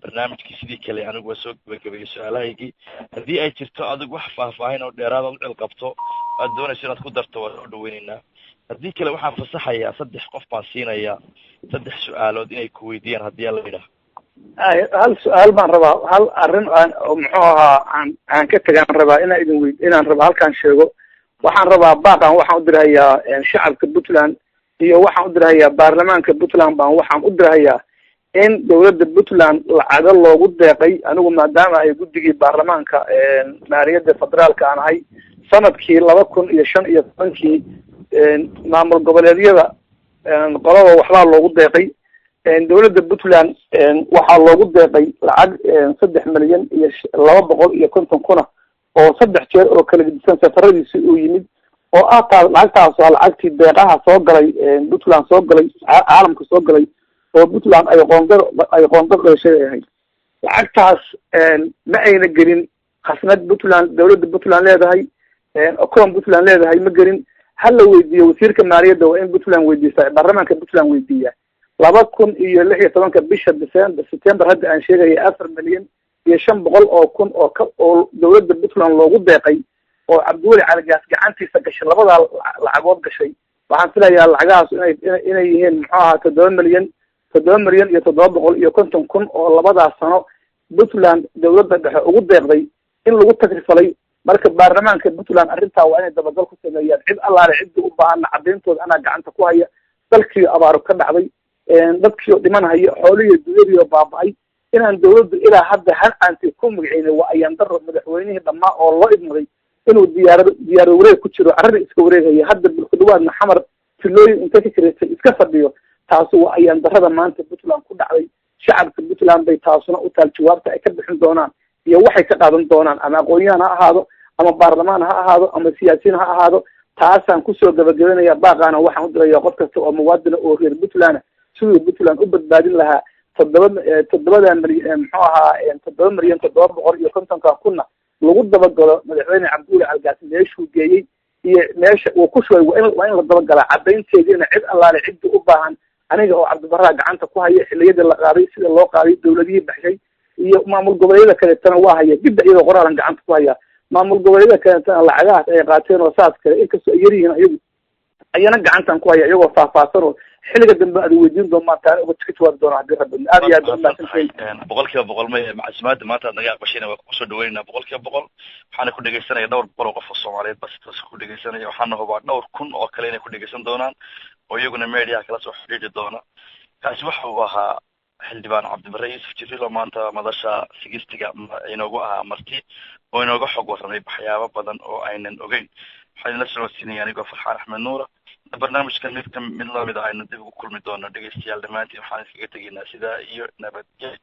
S1: barnaamijkii sidii kale anigu waa soo gabagabeeyo su-aalahaygii haddii ay jirto adigu wax faahfaahin oo dheeraada u cil qabto aad doonayso inaad ku darto waa soo dhaweynaynaa haddii kale waxaan fasaxayaa 3 qof baan siinayaa 3 su-aalood inay ku weydiiyaan haddii la yidhaah
S2: hal su-aal baan rabaa hal arrin muxuu ahaa aan ka tagaan rabaa inaan raba halkaan sheego waxaan rabaa baaqan waxaan u dirahayaa shacabka puntland iyo waxaan u dirahayaa baarlamaanka puntland baan waxaan u dirahayaa in dawladda puntland lacago loogu deeqay anigu maadaama ay guddigii baarlamaanka maaliyadda federaalka aan ahay sanadkii 2015 maamul goboleedyada qolada waxbaa loogu deeqay dawladda puntland waxaa loogu deeqay lacag 3 milyan iyo 250 kuna oo 3 jeer oo kala gedisan safaradiisi uu yimid oo lacagtaas waa lacagtii deeqaha soo galay puntland soo galay caalamka soo galay oo puntland ay qoondar dhashay ahayd lacagtaas ma ayna gelin khasnad puntland dawladda puntland leedahay okoon puntland leedahay ma gelin hal la weydiiyo wasiirka maaliyadda waa in puntland weydiisa baarlamaanka puntland weydiiya 2016 bisha September hadda aan sheegaya 4 milyan iyo 500 oo kun oo dawladda puntland loogu deeqay oo cabdiweli caligaas gacantiisa gashay labada lacagood gashay waxaan filayaa lacagahaas inay yihiin muxuu ahaa 7 milyan iyo 750 kun oo labadaas sano puntland dawladda dhexe ugu deeqday in lagu takrifalay marka baarlamaanka puntland arrintaa waa inay dabagal ku sameeyaan cid allaale cidda u baahana cadayntooda anaa gacanta ku haya dalkii abaaro ka dhacday dadkii dhiman haya xoolihii dunyadii baaba'ay inaan dawladdu ilaa hadda hal aanti ku magaceynay waa ayaan daro madaxweynihii dhammaa oo loo idmaday inuu diyaaro wareeg ku jiro carrada iska wareegaya hadda bilkudhawaadna xamar filooyin inta ka kareysay iska fadhiyo taasu waa ayaan darada maanta puntland ku dhacday shacabka puntland bay taasuna u taal jawaabta ay ka bixin doonaan iyo waxay ka qaadan doonaan ama aqoon-yahan ha ahaado ama baarlamaan ha ahaado ama siyaasiyiin ha ahaado taasaan kusoo gabagabanaya baaqaana waxaan u diraya qof kasta oo muwaadina oo reer puntland siduu puntland u badbaadin lahaa 7 milyan muxuu ahaa 7 milyan 750 kunna lagu dabagalo madaxweyne cabdiweli caligaas meeshuu geeyey iyo meesha uu ku shubay waa in la dabagalaa cadaynteediina cid allaale cidda u baahan aniga oo cabdibaraa gacanta ku haya xiliyada la qaaday sida loo qaaday dawladihii baxshay iyo maamul goboleedyada kaleetana waa haya dibda iyadoo qoraalan gacanta ku haya maamul goboleedyada kaleetana lacagahaas ay qaateen oo saas kale inkastoo ay yaryihiin ayagu ayana gacantan ku haya iyagoo faahfaahsan oo xilliga dambe aad weydiin doontaan taan uga ka jawaabi doona haddii rabbi aad iyo aad
S1: umahadsantahay boqolkiiba boqol may macluumaadda maanta aad naga aqbashayna waa kusoo dhaweynaa boqolkiiba boqol waxaana ku dhegeysanaya dhowr boqol oo qof oo soomaaliyeed bas taas ku dhegeysanaya waxaana hubaa dhowr kun oo kale inay ku dhegeysan doonaan oo iyaguna meediyaha kala soo xidhiidhi doona kaasi waxa uu ahaa xildhibaan cabdibarre yuusuf jibriil oo maanta madasha sigistiga inoogu ahaa marti oo inooga xog warramay waxyaabo badan oo aynan ogeyn waxaan idinla socodsiinaya anigoo farxaan axmed nuura barnaamijkan mid lamid ah aynu dib ugu kulmi doono dhegeystayaal dhammaantiin waxaan iskaga tegaynaa sidaa iyo nabadgelyo